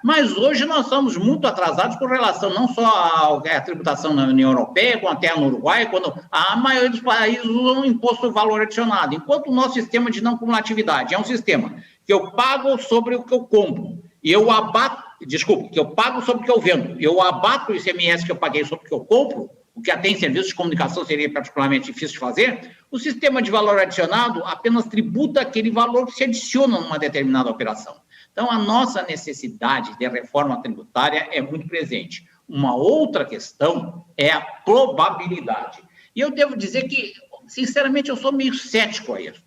Speaker 3: Mas hoje nós estamos muito atrasados com relação não só à tributação na União Europeia, quanto até no Uruguai, quando a maioria dos países usam o imposto do valor adicionado, enquanto o nosso sistema de não cumulatividade é um sistema que eu pago sobre o que eu compro, e eu abato, que eu pago sobre o que eu vendo, eu abato o ICMS que eu paguei sobre o que eu compro, o que até em serviços de comunicação seria particularmente difícil de fazer. O sistema de valor adicionado apenas tributa aquele valor que se adiciona numa determinada operação. Então, a nossa necessidade de reforma tributária é muito presente. Uma outra questão é a probabilidade. E eu devo dizer que, sinceramente, eu sou meio cético a isso.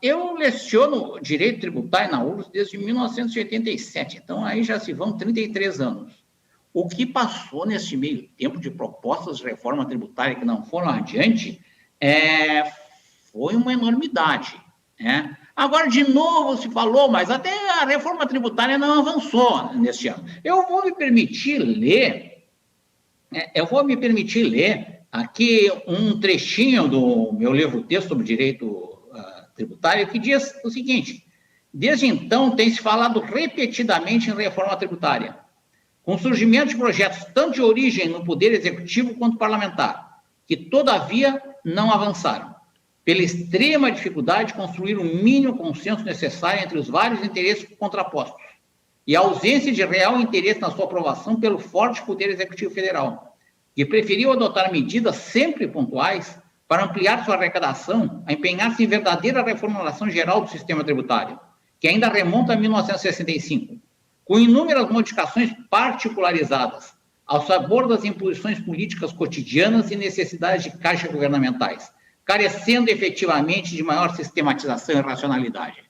Speaker 3: Eu leciono direito tributário na URSS desde 1987, então aí já se vão 33 anos. O que passou nesse meio tempo de propostas de reforma tributária que não foram adiante foi uma enormidade, Agora, de novo, se falou, mas até a reforma tributária não avançou neste ano. Eu vou me permitir ler aqui um trechinho do meu livro-texto sobre direito tributário, que diz o seguinte: desde então tem se falado repetidamente em reforma tributária, com o surgimento de projetos tanto de origem no poder executivo quanto parlamentar, que todavia não avançaram, pela extrema dificuldade de construir o mínimo consenso necessário entre os vários interesses contrapostos e a ausência de real interesse na sua aprovação pelo forte Poder Executivo Federal, que preferiu adotar medidas sempre pontuais para ampliar sua arrecadação, a empenhar-se em verdadeira reformulação geral do sistema tributário, que ainda remonta a 1965, com inúmeras modificações particularizadas, ao sabor das imposições políticas cotidianas e necessidades de caixa governamentais, carecendo efetivamente de maior sistematização e racionalidade.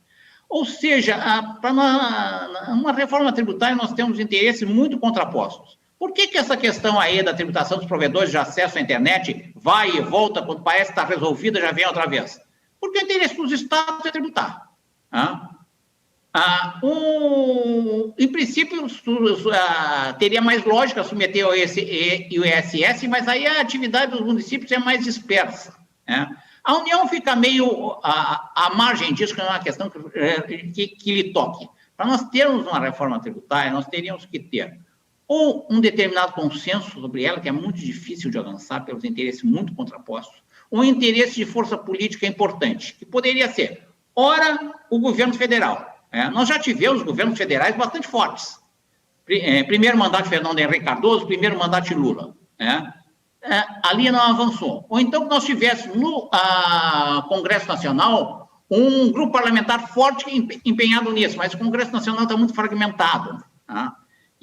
Speaker 3: Ou seja, para uma reforma tributária nós temos interesses muito contrapostos. Por que essa questão aí da tributação dos provedores de acesso à internet vai e volta, quando parece estar resolvida, já vem outra vez? Porque o interesse dos estados é tributar. Em princípio, teria mais lógica submeter ao ISS, mas aí a atividade dos municípios é mais dispersa. A União fica meio à margem disso, que não é uma questão que lhe toque. Para nós termos uma reforma tributária, nós teríamos que ter ou um determinado consenso sobre ela, que é muito difícil de avançar pelos interesses muito contrapostos, ou um interesse de força política importante, que poderia ser, ora, o governo federal. Nós já tivemos governos federais bastante fortes. Primeiro mandato de Fernando Henrique Cardoso, primeiro mandato de Lula. Ali não avançou. Ou então que nós tivéssemos no Congresso Nacional um grupo parlamentar forte empenhado nisso, mas o Congresso Nacional está muito fragmentado.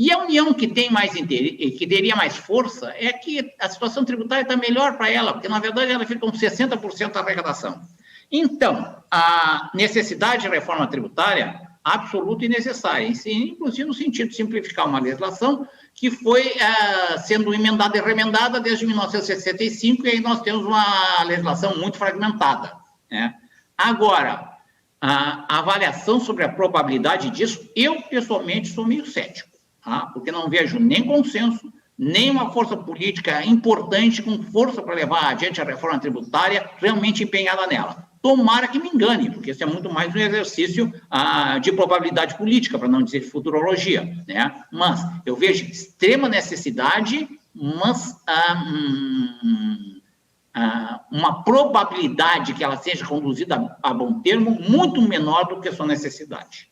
Speaker 3: E a União que tem mais interesse, que teria mais força, é que a situação tributária está melhor para ela, porque na verdade ela fica com 60% da arrecadação. Então, a necessidade de reforma tributária absoluta e necessária, inclusive no sentido de simplificar uma legislação que foi sendo emendada e remendada desde 1965, e aí nós temos uma legislação muito fragmentada. Agora, a avaliação sobre a probabilidade disso, eu pessoalmente sou meio cético, porque não vejo nem consenso, nem uma força política importante com força para levar adiante a reforma tributária realmente empenhada nela. Tomara que me engane, porque isso é muito mais um exercício de probabilidade política, para não dizer futurologia, né? Mas eu vejo extrema necessidade, mas uma probabilidade que ela seja conduzida a bom termo muito menor do que a sua necessidade.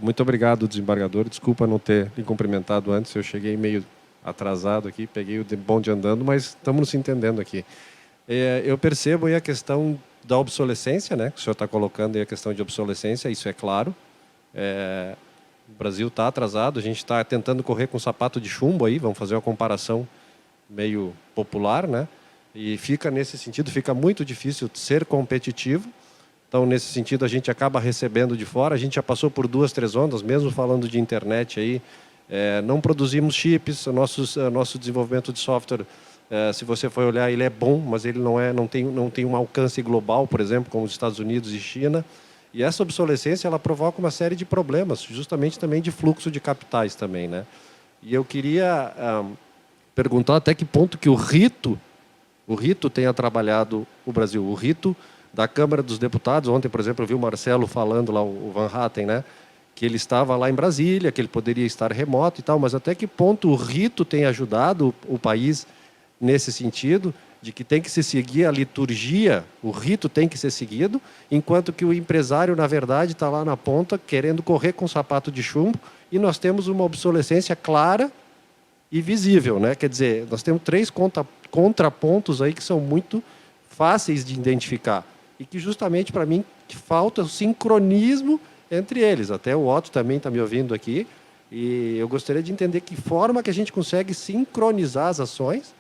Speaker 8: Muito obrigado, desembargador. Desculpa não ter lhe cumprimentado antes, eu cheguei meio atrasado aqui, peguei o bonde andando, mas estamos nos entendendo aqui. Eu percebo aí a questão da obsolescência, né? O senhor está colocando aí a questão de obsolescência, isso é claro. O Brasil está atrasado, a gente está tentando correr com sapato de chumbo aí, vamos fazer uma comparação meio popular, né? E fica nesse sentido, fica muito difícil ser competitivo. Então, nesse sentido, a gente acaba recebendo de fora. A gente já passou por 2, 3 ondas, mesmo falando de internet aí. Não produzimos chips, nosso desenvolvimento de software, se você for olhar, ele é bom, mas ele não tem um alcance global, por exemplo, como os Estados Unidos e China. E essa obsolescência, ela provoca uma série de problemas, justamente também de fluxo de capitais também, né? E eu queria perguntar até que ponto que o rito tenha trabalhado o Brasil. O rito da Câmara dos Deputados, ontem, por exemplo, eu vi o Marcelo falando lá, o Van Hatten, né? Que ele estava lá em Brasília, que ele poderia estar remoto e tal, mas até que ponto o rito tem ajudado o país nesse sentido, de que tem que se seguir a liturgia, o rito tem que ser seguido, enquanto que o empresário, na verdade, está lá na ponta, querendo correr com sapato de chumbo, e nós temos uma obsolescência clara e visível, né? Quer dizer, nós temos 3 contrapontos aí que são muito fáceis de identificar, e que justamente, para mim, falta o sincronismo entre eles. Até o Otto também está me ouvindo aqui, e eu gostaria de entender que forma que a gente consegue sincronizar as ações,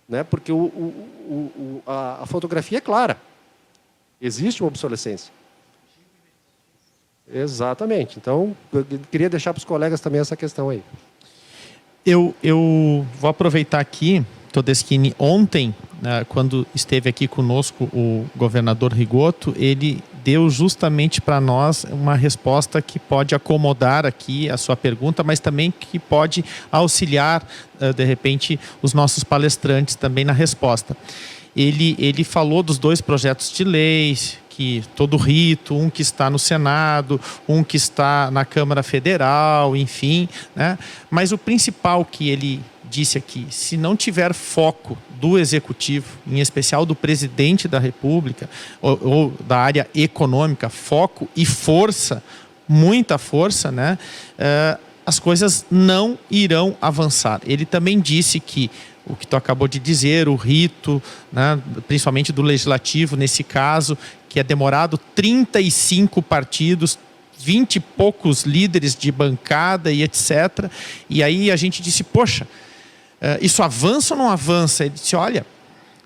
Speaker 8: né? Porque a fotografia é clara. Existe uma obsolescência. Exatamente. Então, eu queria deixar para os colegas também essa questão aí.
Speaker 1: Eu vou aproveitar aqui, Todeschini, ontem, quando esteve aqui conosco o governador Rigoto, ele deu justamente para nós uma resposta que pode acomodar aqui a sua pergunta, mas também que pode auxiliar, de repente, os nossos palestrantes também na resposta. Ele falou dos 2 projetos de leis, que todo rito, um que está no Senado, um que está na Câmara Federal, enfim, né? Mas o principal que ele disse aqui, se não tiver foco do Executivo, em especial do Presidente da República, ou da área econômica, foco e força, muita força, né? As coisas não irão avançar. Ele também disse que o que tu acabou de dizer, o rito, né, principalmente do Legislativo, nesse caso, que é demorado 35 partidos, 20 e poucos líderes de bancada e etc. E aí a gente disse, poxa, isso avança ou não avança? Ele disse, olha,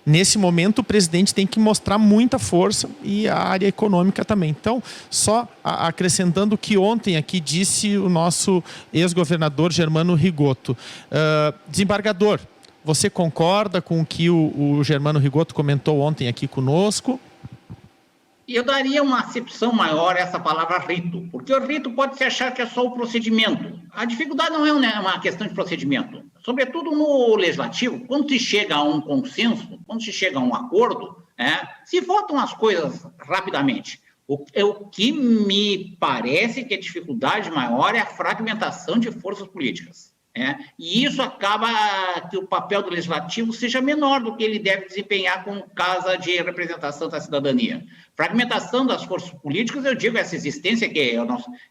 Speaker 1: nesse momento o presidente tem que mostrar muita força e a área econômica também. Então, só acrescentando o que ontem aqui disse o nosso ex-governador Germano Rigoto. Desembargador, você concorda com o que o Germano Rigoto comentou ontem aqui conosco?
Speaker 3: Eu daria uma acepção maior a essa palavra rito, porque o rito pode se achar que é só o procedimento. A dificuldade não é uma questão de procedimento. Sobretudo no legislativo, quando se chega a um consenso, quando se chega a um acordo, se votam as coisas rapidamente. O que me parece que a dificuldade maior é a fragmentação de forças políticas. E isso acaba que o papel do legislativo seja menor do que ele deve desempenhar como casa de representação da cidadania. Fragmentação das forças políticas, eu digo essa existência, que eu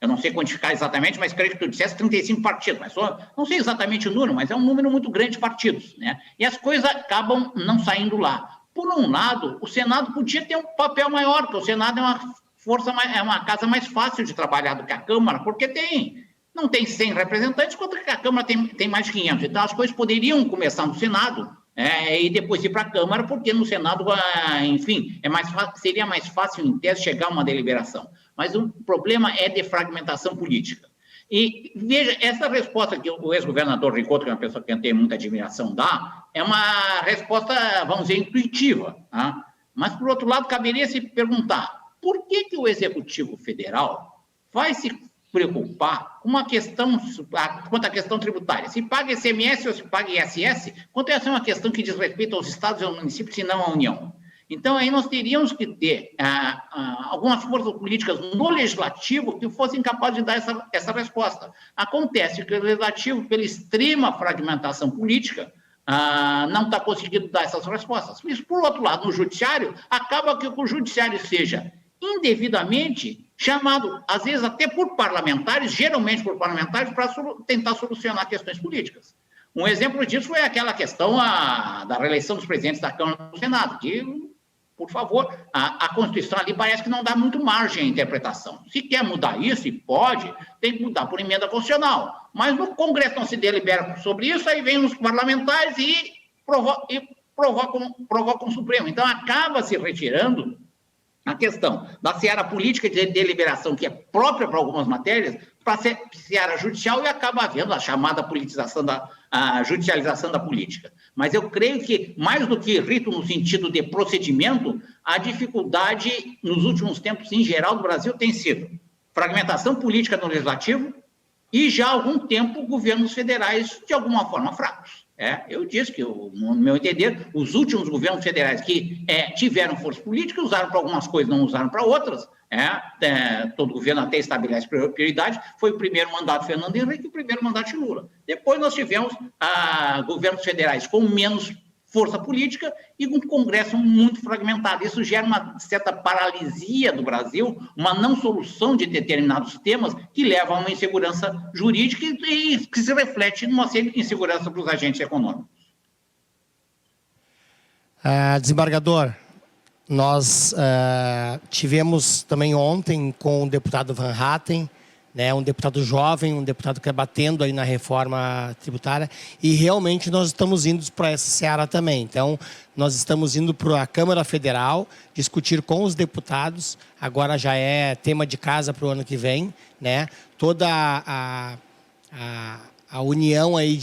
Speaker 3: não sei quantificar exatamente, mas creio que tu dissesse 35 partidos, mas não sei exatamente o número, mas é um número muito grande de partidos, né? E as coisas acabam não saindo lá. Por um lado, o Senado podia ter um papel maior, porque o Senado é uma casa mais fácil de trabalhar do que a Câmara, porque não tem 100 representantes, quanto que a Câmara tem mais de 500. Então, as coisas poderiam começar no Senado e depois ir para a Câmara, porque no Senado, enfim, seria mais fácil, em tese, chegar a uma deliberação. Mas o problema é de fragmentação política. E, veja, essa resposta que o ex-governador Rigoto, que é uma pessoa que eu tenho muita admiração, dá, é uma resposta, vamos dizer, intuitiva. Tá? Mas, por outro lado, caberia se perguntar, por que o Executivo Federal vai se preocupar com uma questão, quanto à questão tributária? Se paga ICMS ou se paga ISS, quanto essa é uma questão que diz respeito aos estados e aos municípios e não à União? Então, aí nós teríamos que ter algumas forças políticas no legislativo que fossem capazes de dar essa resposta. Acontece que o legislativo, pela extrema fragmentação política, não está conseguindo dar essas respostas. Isso, por outro lado, no judiciário, acaba que o judiciário seja indevidamente chamado, às vezes até por parlamentares, geralmente por parlamentares, para tentar solucionar questões políticas. Um exemplo disso foi aquela questão da reeleição dos presidentes da Câmara e do Senado, que, por favor, a Constituição ali parece que não dá muito margem à interpretação. Se quer mudar isso, e pode, tem que mudar por emenda constitucional. Mas no Congresso não se delibera sobre isso, aí vem os parlamentares e provocam o Supremo. Então, acaba se retirando a questão da seara política de deliberação, que é própria para algumas matérias, para a seara judicial, e acaba havendo a chamada politização a judicialização da política. Mas eu creio que, mais do que rito no sentido de procedimento, a dificuldade nos últimos tempos, em geral, do Brasil tem sido fragmentação política no legislativo e, já há algum tempo, governos federais, de alguma forma, fracos. Eu disse que, no meu entender, os últimos governos federais que tiveram força política usaram para algumas coisas, não usaram para outras. Todo governo até estabelece prioridade. Foi o primeiro mandato Fernando Henrique e o primeiro mandato de Lula. Depois nós tivemos governos federais com menos força política e um Congresso muito fragmentado. Isso gera uma certa paralisia do Brasil, uma não solução de determinados temas que leva a uma insegurança jurídica e que se reflete numa insegurança para os agentes econômicos.
Speaker 6: Desembargador, nós tivemos também ontem com o deputado Van Hatten, né, um deputado jovem, um deputado que é batendo aí na reforma tributária, e realmente nós estamos indo para essa seara também. Então, nós estamos indo para a Câmara Federal discutir com os deputados, agora já é tema de casa para o ano que vem, né, toda a união aí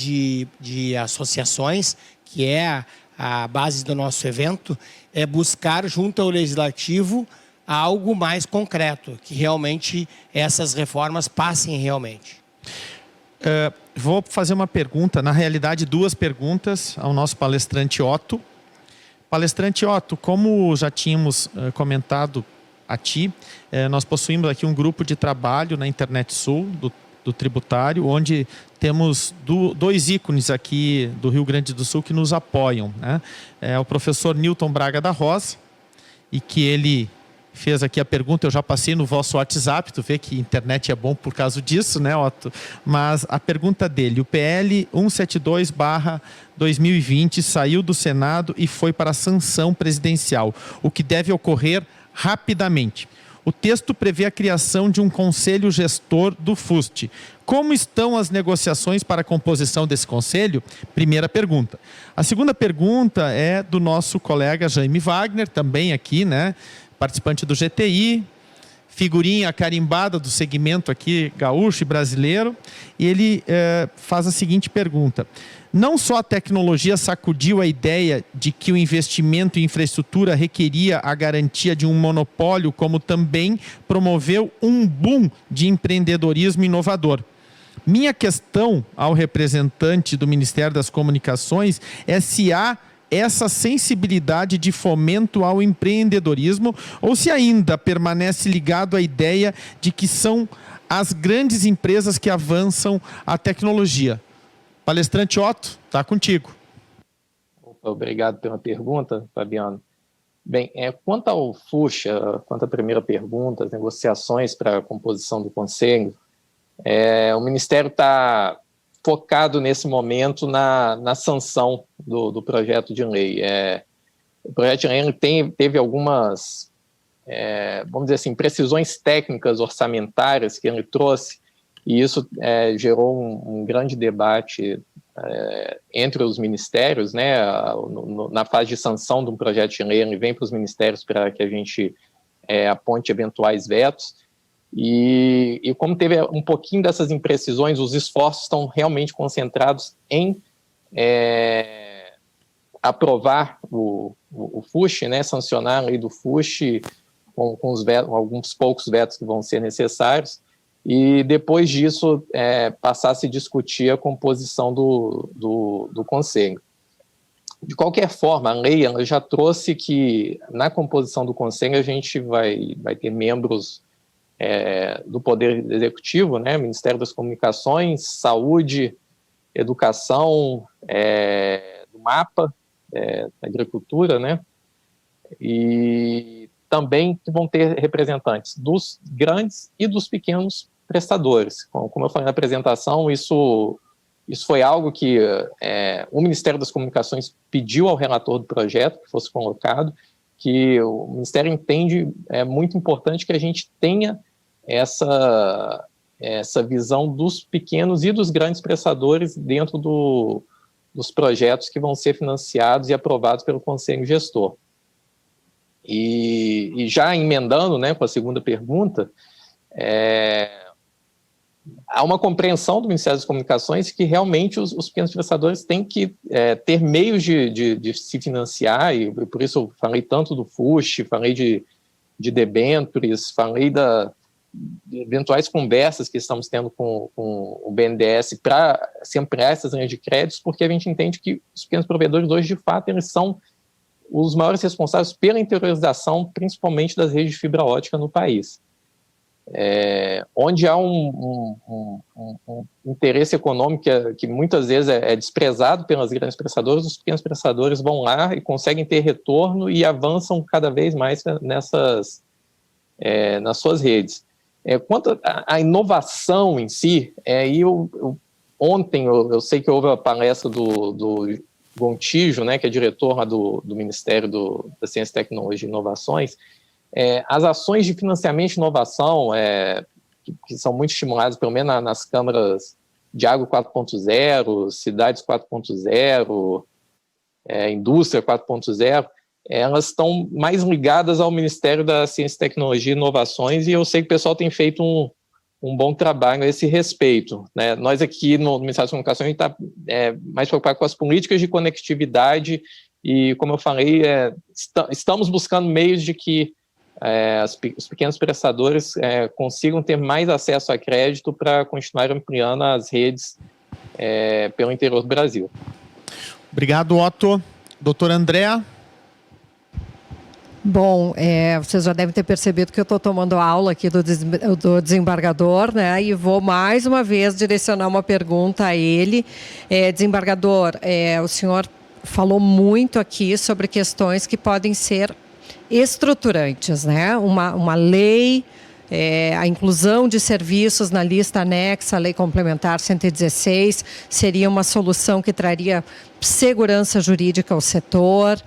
Speaker 6: de associações, que é a base do nosso evento, é buscar junto ao Legislativo algo mais concreto, que realmente essas reformas passem realmente.
Speaker 1: Vou fazer uma pergunta, na realidade 2 perguntas ao nosso palestrante Otto. Palestrante Otto, como já tínhamos comentado a ti, nós possuímos aqui um grupo de trabalho na Internet Sul, do tributário, onde temos 2 ícones aqui do Rio Grande do Sul que nos apoiam, né? É o professor Newton Braga da Rosa, e que ele fez aqui a pergunta, eu já passei no vosso WhatsApp, tu vê que a internet é bom por causa disso, né, Otto? Mas a pergunta dele, o PL 172/2020 saiu do Senado e foi para a sanção presidencial, o que deve ocorrer rapidamente. O texto prevê a criação de um conselho gestor do FUST. Como estão as negociações para a composição desse conselho? Primeira pergunta. A segunda pergunta é do nosso colega Jaime Wagner, também aqui, né? Participante do GTI, figurinha carimbada do segmento aqui gaúcho e brasileiro, e ele faz a seguinte pergunta. Não só a tecnologia sacudiu a ideia de que o investimento em infraestrutura requeria a garantia de um monopólio, como também promoveu um boom de empreendedorismo inovador. Minha questão ao representante do Ministério das Comunicações é se há essa sensibilidade de fomento ao empreendedorismo ou se ainda permanece ligado à ideia de que são as grandes empresas que avançam a tecnologia. Palestrante Otto, está contigo.
Speaker 7: Obrigado pela pergunta, Fabiano. Bem, quanto ao FUST, quanto à primeira pergunta, as negociações para a composição do Conselho, o Ministério está focado nesse momento na sanção do projeto de lei. O projeto de lei teve algumas, vamos dizer assim, precisões técnicas orçamentárias que ele trouxe, e isso gerou um grande debate entre os ministérios, né? Na fase de sanção de um projeto de lei, ele vem para os ministérios para que a gente aponte eventuais vetos. E como teve um pouquinho dessas imprecisões, os esforços estão realmente concentrados em aprovar o FUST, né, sancionar a lei do FUST com alguns poucos vetos que vão ser necessários, e depois disso passar a se discutir a composição do Conselho. De qualquer forma, a lei ela já trouxe que, na composição do Conselho, a gente vai ter membros do Poder Executivo, né, Ministério das Comunicações, Saúde, Educação, do MAPA, da Agricultura, né, e também vão ter representantes dos grandes e dos pequenos prestadores. Como eu falei na apresentação, isso foi algo que o Ministério das Comunicações pediu ao relator do projeto que fosse colocado, que o Ministério entende muito importante que a gente tenha essa visão dos pequenos e dos grandes prestadores dentro dos projetos que vão ser financiados e aprovados pelo Conselho Gestor. E já emendando, né, com a segunda pergunta, há uma compreensão do Ministério das Comunicações que realmente os pequenos prestadores têm que ter meios de se financiar, e por isso eu falei tanto do FUST, falei de debêntures, falei de eventuais conversas que estamos tendo com o BNDES para se ampliar essas linhas de créditos, porque a gente entende que os pequenos provedores hoje, de fato, eles são os maiores responsáveis pela interiorização, principalmente das redes de fibra ótica no país. Onde há um interesse econômico que muitas vezes é desprezado pelas grandes prestadoras, os pequenos prestadores vão lá e conseguem ter retorno e avançam cada vez mais nas suas redes. Quanto à inovação em si, ontem eu sei que houve a palestra do Gontijo, né, que é diretor lá do Ministério da Ciência, Tecnologia e Inovações. As ações de financiamento e inovação, que são muito estimuladas, pelo menos nas câmaras de Água 4.0, Cidades 4.0, Indústria 4.0, elas estão mais ligadas ao Ministério da Ciência, Tecnologia e Inovações, e eu sei que o pessoal tem feito um bom trabalho a esse respeito, né? Nós aqui no Ministério da Comunicação, a gente está mais preocupado com as políticas de conectividade e, como eu falei, estamos buscando meios de que os pequenos prestadores consigam ter mais acesso a crédito para continuar ampliando as redes pelo interior do Brasil.
Speaker 1: Obrigado, Otto. Doutora Andréa?
Speaker 2: Bom, vocês já devem ter percebido que eu estou tomando aula aqui do desembargador, né? E vou mais uma vez direcionar uma pergunta a ele. Desembargador, o senhor falou muito aqui sobre questões que podem ser estruturantes, né? Uma lei, a inclusão de serviços na lista anexa à Lei Complementar 116 seria uma solução que traria segurança jurídica ao setor.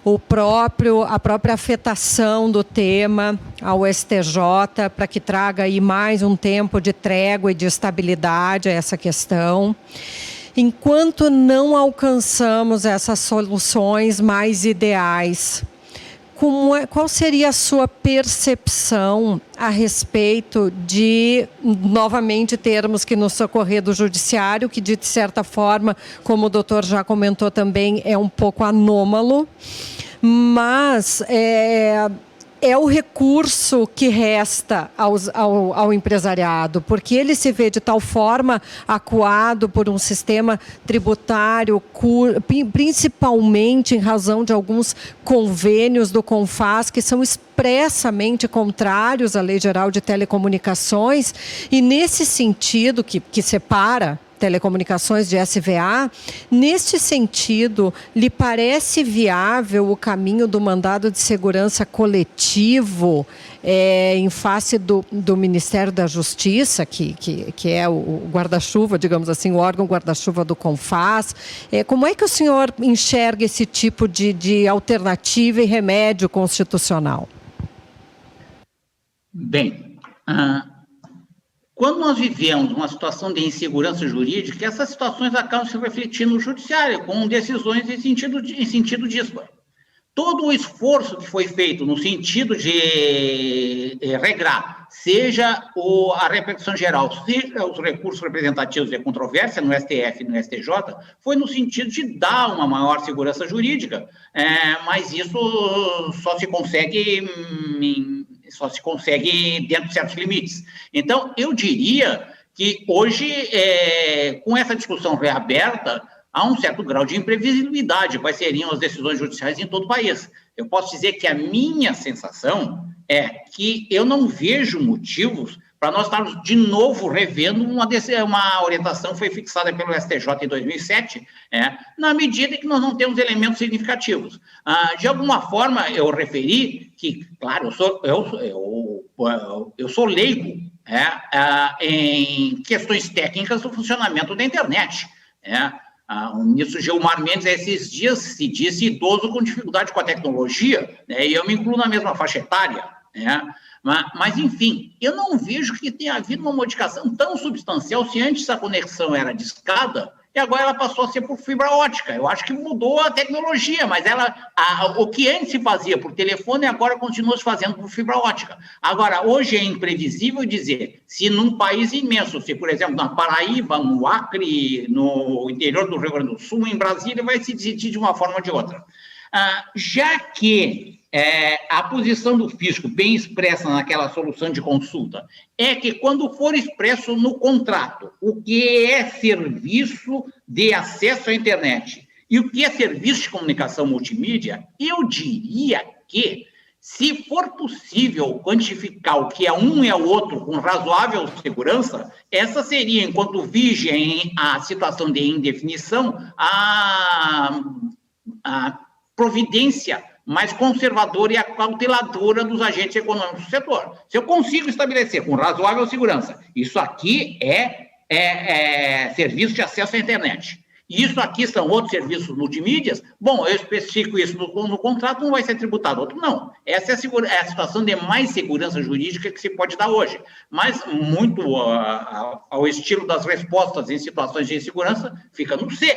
Speaker 2: A própria afetação do tema ao STJ para que traga aí mais um tempo de trégua e de estabilidade a essa questão. Enquanto não alcançamos essas soluções mais ideais, qual seria a sua percepção a respeito de, novamente, termos que nos socorrer do judiciário, que de certa forma, como o doutor já comentou também, é um pouco anômalo, mas é o recurso que resta ao empresariado, porque ele se vê de tal forma acuado por um sistema tributário, principalmente em razão de alguns convênios do CONFAS, que são expressamente contrários à Lei Geral de Telecomunicações, e nesse sentido que separa telecomunicações de SVA, neste sentido, lhe parece viável o caminho do mandado de segurança coletivo em face do Ministério da Justiça, que é o guarda-chuva, digamos assim, o órgão guarda-chuva do CONFAS? Como é que o senhor enxerga esse tipo de alternativa e remédio constitucional?
Speaker 3: Bem, quando nós vivemos uma situação de insegurança jurídica, essas situações acabam se refletindo no judiciário, com decisões em sentido disso. Todo o esforço que foi feito no sentido de regrar, seja a repercussão geral, seja os recursos representativos de controvérsia no STF e no STJ, foi no sentido de dar uma maior segurança jurídica, mas isso só se consegue dentro de certos limites. Então, eu diria que hoje, com essa discussão reaberta, há um certo grau de imprevisibilidade quais seriam as decisões judiciais em todo o país. Eu posso dizer que a minha sensação é que eu não vejo motivos para nós estarmos de novo revendo uma orientação que foi fixada pelo STJ em 2007, na medida em que nós não temos elementos significativos. De alguma forma, eu referi que, claro, eu sou leigo em questões técnicas do funcionamento da internet. O ministro Gilmar Mendes, esses dias, se disse idoso com dificuldade com a tecnologia, e eu me incluo na mesma faixa etária, Mas, enfim, eu não vejo que tenha havido uma modificação tão substancial se antes a conexão era de escada e agora ela passou a ser por fibra ótica. Eu acho que mudou a tecnologia, mas o que antes se fazia por telefone agora continua se fazendo por fibra ótica. Agora, hoje é imprevisível dizer se num país imenso, se, por exemplo, na Paraíba, no Acre, no interior do Rio Grande do Sul, em Brasília, vai se decidir de uma forma ou de outra. Já que a posição do fisco, bem expressa naquela solução de consulta, é que quando for expresso no contrato o que é serviço de acesso à internet e o que é serviço de comunicação multimídia, eu diria que, se for possível quantificar o que é um e é o outro com razoável segurança, essa seria, enquanto vige a situação de indefinição, a providência mais conservadora e acauteladora dos agentes econômicos do setor. Se eu consigo estabelecer com razoável segurança, isso aqui é serviço de acesso à internet, e isso aqui são outros serviços multimídias, bom, eu especifico isso no contrato, não vai ser tributado, outro não. Essa é a situação de mais segurança jurídica que se pode dar hoje, mas muito ao estilo das respostas em situações de insegurança, fica no C,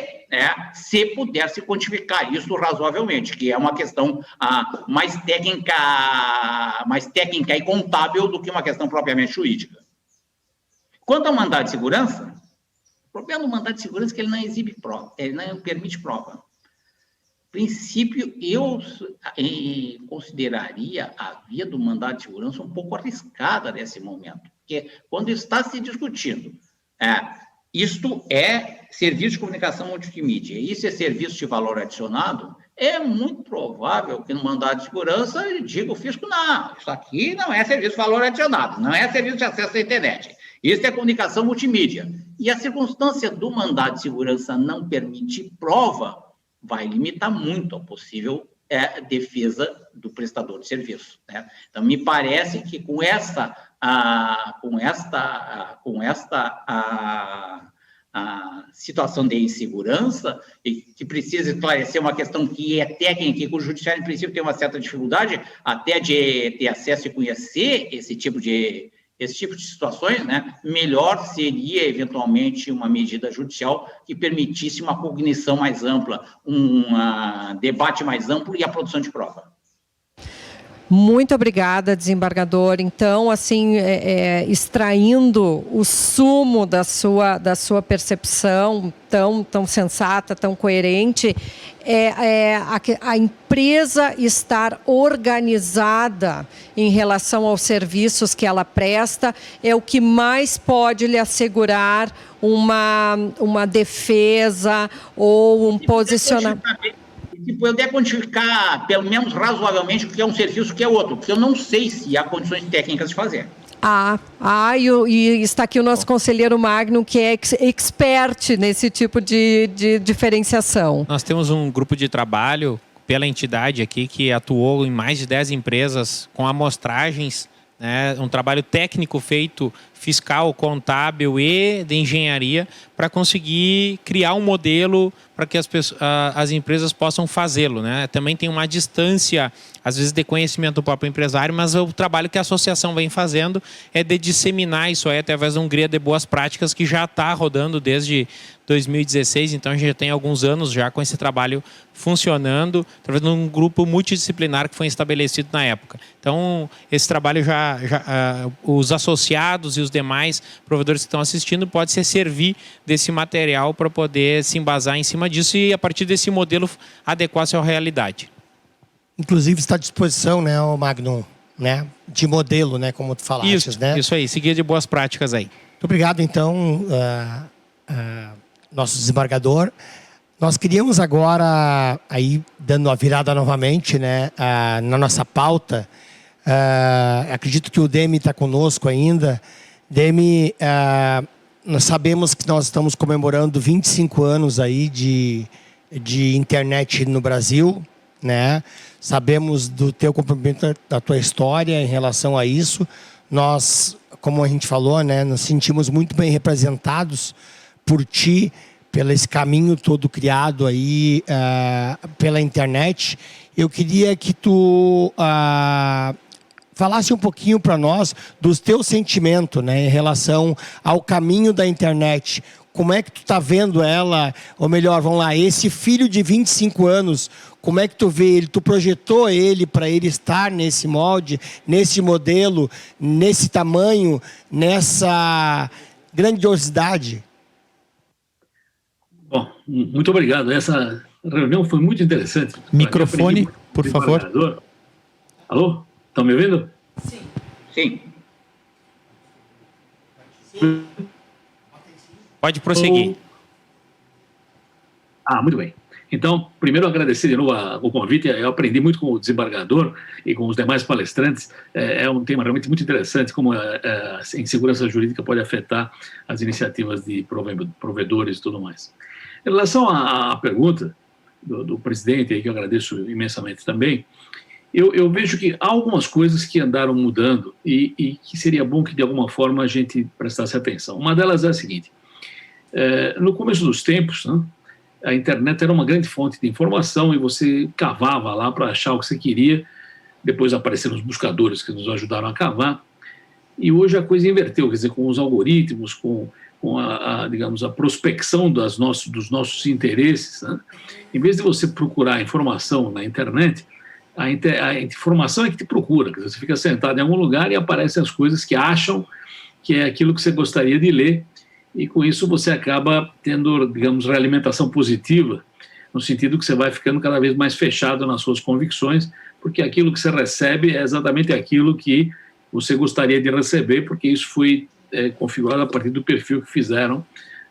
Speaker 3: se puder se quantificar isso razoavelmente, que é uma questão mais técnica e contábil do que uma questão propriamente jurídica. Quanto ao mandado de segurança, o problema do mandado de segurança é que ele não exibe prova, ele não permite prova. No princípio, eu consideraria a via do mandado de segurança um pouco arriscada nesse momento, porque quando está se discutindo, isto é serviço de comunicação multimídia, isso é serviço de valor adicionado, é muito provável que no mandado de segurança ele diga o fisco, não, isso aqui não é serviço de valor adicionado, não é serviço de acesso à internet. Isso é comunicação multimídia. E a circunstância do mandado de segurança não permitir prova vai limitar muito a possível defesa do prestador de serviço. Então, me parece que com esta situação de insegurança, e que precisa esclarecer uma questão que é técnica e que o judiciário, em princípio, tem uma certa dificuldade até de ter acesso e conhecer esse tipo de situações, melhor seria, eventualmente, uma medida judicial que permitisse uma cognição mais ampla, um debate mais amplo e a produção de prova.
Speaker 2: Muito obrigada, desembargador. Então, assim, extraindo o sumo da sua percepção tão sensata, tão coerente, a empresa estar organizada em relação aos serviços que ela presta é o que mais pode lhe assegurar uma defesa ou um posicionamento.
Speaker 3: Se puder quantificar, pelo menos razoavelmente, o que é um serviço e o que é outro, porque eu não sei se há condições técnicas de fazer.
Speaker 2: E está aqui o nosso conselheiro Magno, que é expert nesse tipo de diferenciação.
Speaker 4: Nós temos um grupo de trabalho pela entidade aqui que atuou em mais de 10 empresas com amostragens, um trabalho técnico feito fiscal, contábil e de engenharia para conseguir criar um modelo para que as empresas possam fazê-lo. Também tem uma distância, às vezes, de conhecimento do próprio empresário, mas o trabalho que a associação vem fazendo é de disseminar isso aí através de um guia de boas práticas que já está rodando desde 2016, então a gente já tem alguns anos já com esse trabalho funcionando, através de um grupo multidisciplinar que foi estabelecido na época. Então, esse trabalho os associados e os demais provedores que estão assistindo pode se servir desse material para poder se embasar em cima disso e, a partir desse modelo, adequar-se à realidade.
Speaker 6: Inclusive, está à disposição, o Magnum, de modelo, como tu falaste.
Speaker 4: Isso aí, seguir de boas práticas aí.
Speaker 6: Muito obrigado, então, nosso desembargador. Nós queríamos agora, aí dando a virada novamente, né, na nossa pauta, acredito que o Demi está conosco ainda. Demi, nós sabemos que nós estamos comemorando 25 anos aí de internet no Brasil, né? Sabemos do teu comprometimento, da tua história em relação a isso. Nós, como a gente falou, né, nos sentimos muito bem representados por ti, pelo esse caminho todo criado aí pela internet. Eu queria que tu falasse um pouquinho para nós dos teus sentimentos, né, em relação ao caminho da internet. Como é que tu está vendo ela, ou melhor, vamos lá, esse filho de 25 anos, como é que tu vê ele? Tu projetou ele para ele estar nesse molde, nesse modelo, nesse tamanho, nessa grandiosidade?
Speaker 5: Bom, muito obrigado. Essa reunião foi muito interessante.
Speaker 1: Microfone, por favor.
Speaker 5: Alô? Estão me ouvindo?
Speaker 3: Sim.
Speaker 4: Pode prosseguir.
Speaker 5: Muito bem. Então, primeiro agradecer de novo o convite. Eu aprendi muito com o desembargador e com os demais palestrantes. É um tema realmente muito interessante, como a insegurança jurídica pode afetar as iniciativas de provedores e tudo mais. Em relação à pergunta do presidente, aí, que eu agradeço imensamente também, eu vejo que há algumas coisas que andaram mudando e que seria bom que, de alguma forma, a gente prestasse atenção. Uma delas é a seguinte: no começo dos tempos, né, a internet era uma grande fonte de informação e você cavava lá para achar o que você queria. Depois apareceram os buscadores que nos ajudaram a cavar. E hoje a coisa inverteu, quer dizer, com os algoritmos, com digamos, a prospecção dos nossos interesses, né? Em vez de você procurar informação na internet, a informação é que te procura. Quer dizer, você fica sentado em algum lugar e aparecem as coisas que acham que é aquilo que você gostaria de ler, e com isso você acaba tendo, digamos, realimentação positiva, no sentido que você vai ficando cada vez mais fechado nas suas convicções, porque aquilo que você recebe é exatamente aquilo que você gostaria de receber, porque isso foi configurado a partir do perfil que fizeram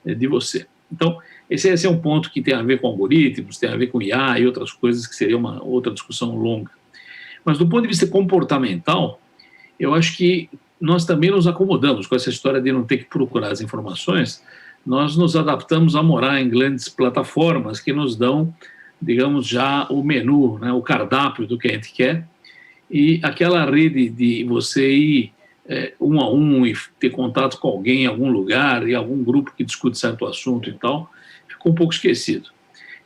Speaker 5: de você. Então, esse é um ponto que tem a ver com algoritmos, tem a ver com IA e outras coisas, que seria uma outra discussão longa. Mas do ponto de vista comportamental, eu acho que nós também nos acomodamos com essa história de não ter que procurar as informações. Nós nos adaptamos a morar em grandes plataformas que nos dão, digamos, já o menu, né, o cardápio do que a gente quer, e aquela rede de você ir um a um e ter contato com alguém em algum lugar, e algum grupo que discute certo assunto e tal, ficou um pouco esquecido.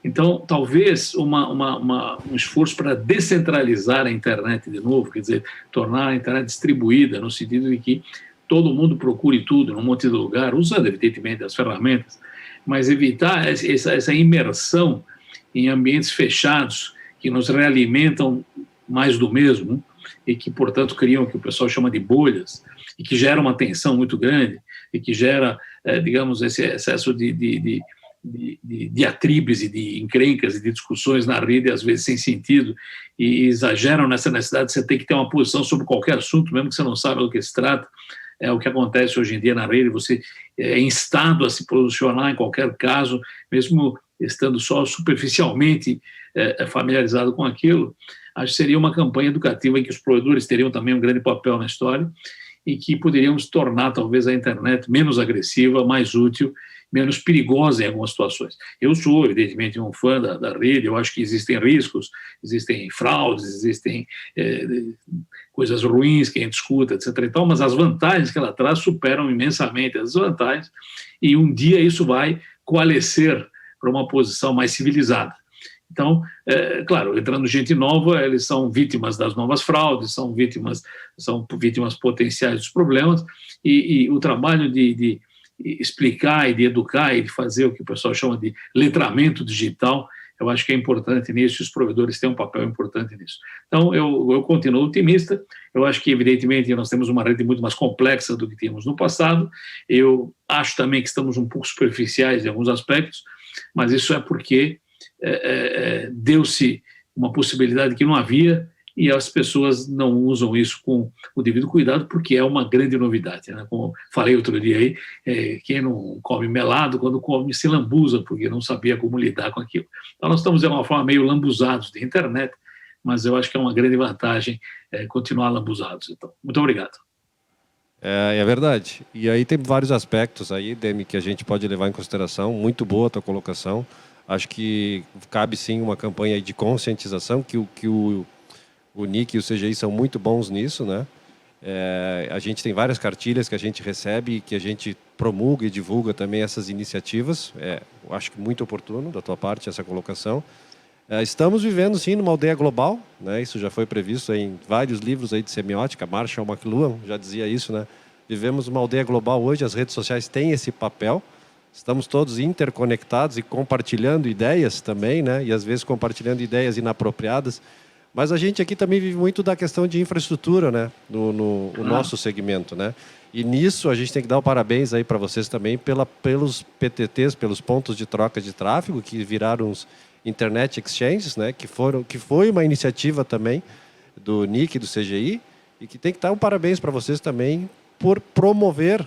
Speaker 5: Então, talvez um esforço para descentralizar a internet de novo, quer dizer, tornar a internet distribuída, no sentido de que todo mundo procure tudo num monte de lugar, usando, evidentemente, as ferramentas, mas evitar essa imersão em ambientes fechados que nos realimentam mais do mesmo, e que, portanto, criam o que o pessoal chama de bolhas, e que geram uma tensão muito grande, e que gera, digamos, esse excesso de diatribes e de encrencas e de discussões na rede, às vezes sem sentido, e exageram nessa necessidade de você ter que ter uma posição sobre qualquer assunto, mesmo que você não saiba do que se trata. É o que acontece hoje em dia na rede, você é instado a se posicionar em qualquer caso, mesmo estando só superficialmente familiarizado com aquilo. Acho que seria uma campanha educativa em que os provedores teriam também um grande papel na história e que poderíamos tornar, talvez, a internet menos agressiva, mais útil, menos perigosa em algumas situações. Eu sou, evidentemente, um fã da rede, eu acho que existem riscos, existem fraudes, existem coisas ruins que a gente escuta, etc. e tal, mas as vantagens que ela traz superam imensamente as desvantagens, e um dia isso vai coalescer para uma posição mais civilizada. Então, claro, entrando gente nova, eles são vítimas das novas fraudes, são vítimas potenciais dos problemas, e o trabalho de explicar e de educar e de fazer o que o pessoal chama de letramento digital, eu acho que é importante nisso, e os provedores têm um papel importante nisso. Então, eu continuo otimista. Eu acho que, evidentemente, nós temos uma rede muito mais complexa do que tínhamos no passado. Eu acho também que estamos um pouco superficiais em alguns aspectos, mas isso é porque deu-se uma possibilidade que não havia e as pessoas não usam isso com o devido cuidado, porque é uma grande novidade, né? Como falei outro dia aí, quem não come melado, quando come se lambuza, porque não sabia como lidar com aquilo. Então nós estamos de uma forma meio lambuzados de internet, mas eu acho que é uma grande vantagem continuar lambuzados. Então, muito obrigado.
Speaker 8: É verdade. E aí tem vários aspectos aí, Demi, que a gente pode levar em consideração. Muito boa a tua colocação. Acho que cabe sim uma campanha aí de conscientização, que o NIC e o CGI são muito bons nisso, né? A gente tem várias cartilhas que a gente recebe, que a gente promulga e divulga também essas iniciativas. Eu acho que muito oportuno da tua parte essa colocação. Estamos vivendo, sim, numa aldeia global, né? Isso já foi previsto em vários livros aí de semiótica. Marshall McLuhan já dizia isso, né? Vivemos numa aldeia global hoje, as redes sociais têm esse papel. Estamos todos interconectados e compartilhando ideias também, né? E às vezes compartilhando ideias inapropriadas. Mas a gente aqui também vive muito da questão de infraestrutura, né? No nosso segmento, né? E nisso a gente tem que dar o parabéns aí para vocês também pelos PTTs, pelos pontos de troca de tráfego, que viraram os Internet Exchanges, né? Que foi uma iniciativa também do NIC e do CGI, e que tem que dar um parabéns para vocês também por promover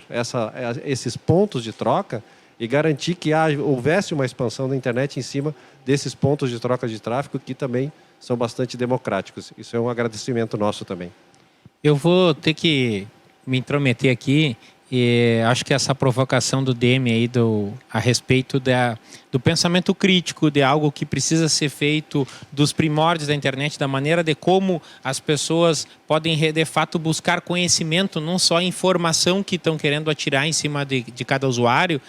Speaker 8: esses pontos de troca e garantir que houvesse uma expansão da internet em cima desses pontos de troca de tráfego, que também são bastante democráticos. Isso é um agradecimento nosso também.
Speaker 4: Eu vou ter que me intrometer aqui, e acho que essa provocação do Demi aí a respeito do pensamento crítico, de algo que precisa ser feito, dos primórdios da internet, da maneira de como as pessoas podem, de fato, buscar conhecimento, não só informação que estão querendo atirar em cima de cada usuário.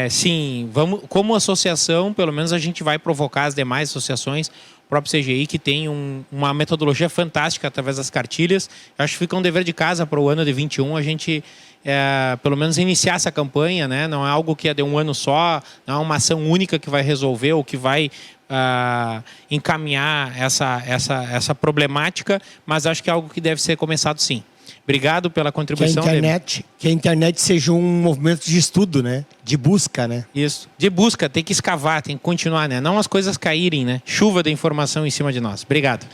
Speaker 4: Sim, como associação, pelo menos a gente vai provocar as demais associações, o próprio CGI, que tem uma metodologia fantástica através das cartilhas. Acho que fica um dever de casa para o ano de 21 a gente, pelo menos, iniciar essa campanha, né? Não é algo que é de um ano só, não é uma ação única que vai resolver ou que vai encaminhar essa problemática, mas acho que é algo que deve ser começado sim. Obrigado pela contribuição.
Speaker 6: Que a internet seja um movimento de estudo, né? De busca, né?
Speaker 4: Isso. De busca, tem que escavar, tem que continuar, né? Não as coisas caírem, né? Chuva de informação em cima de nós. Obrigado.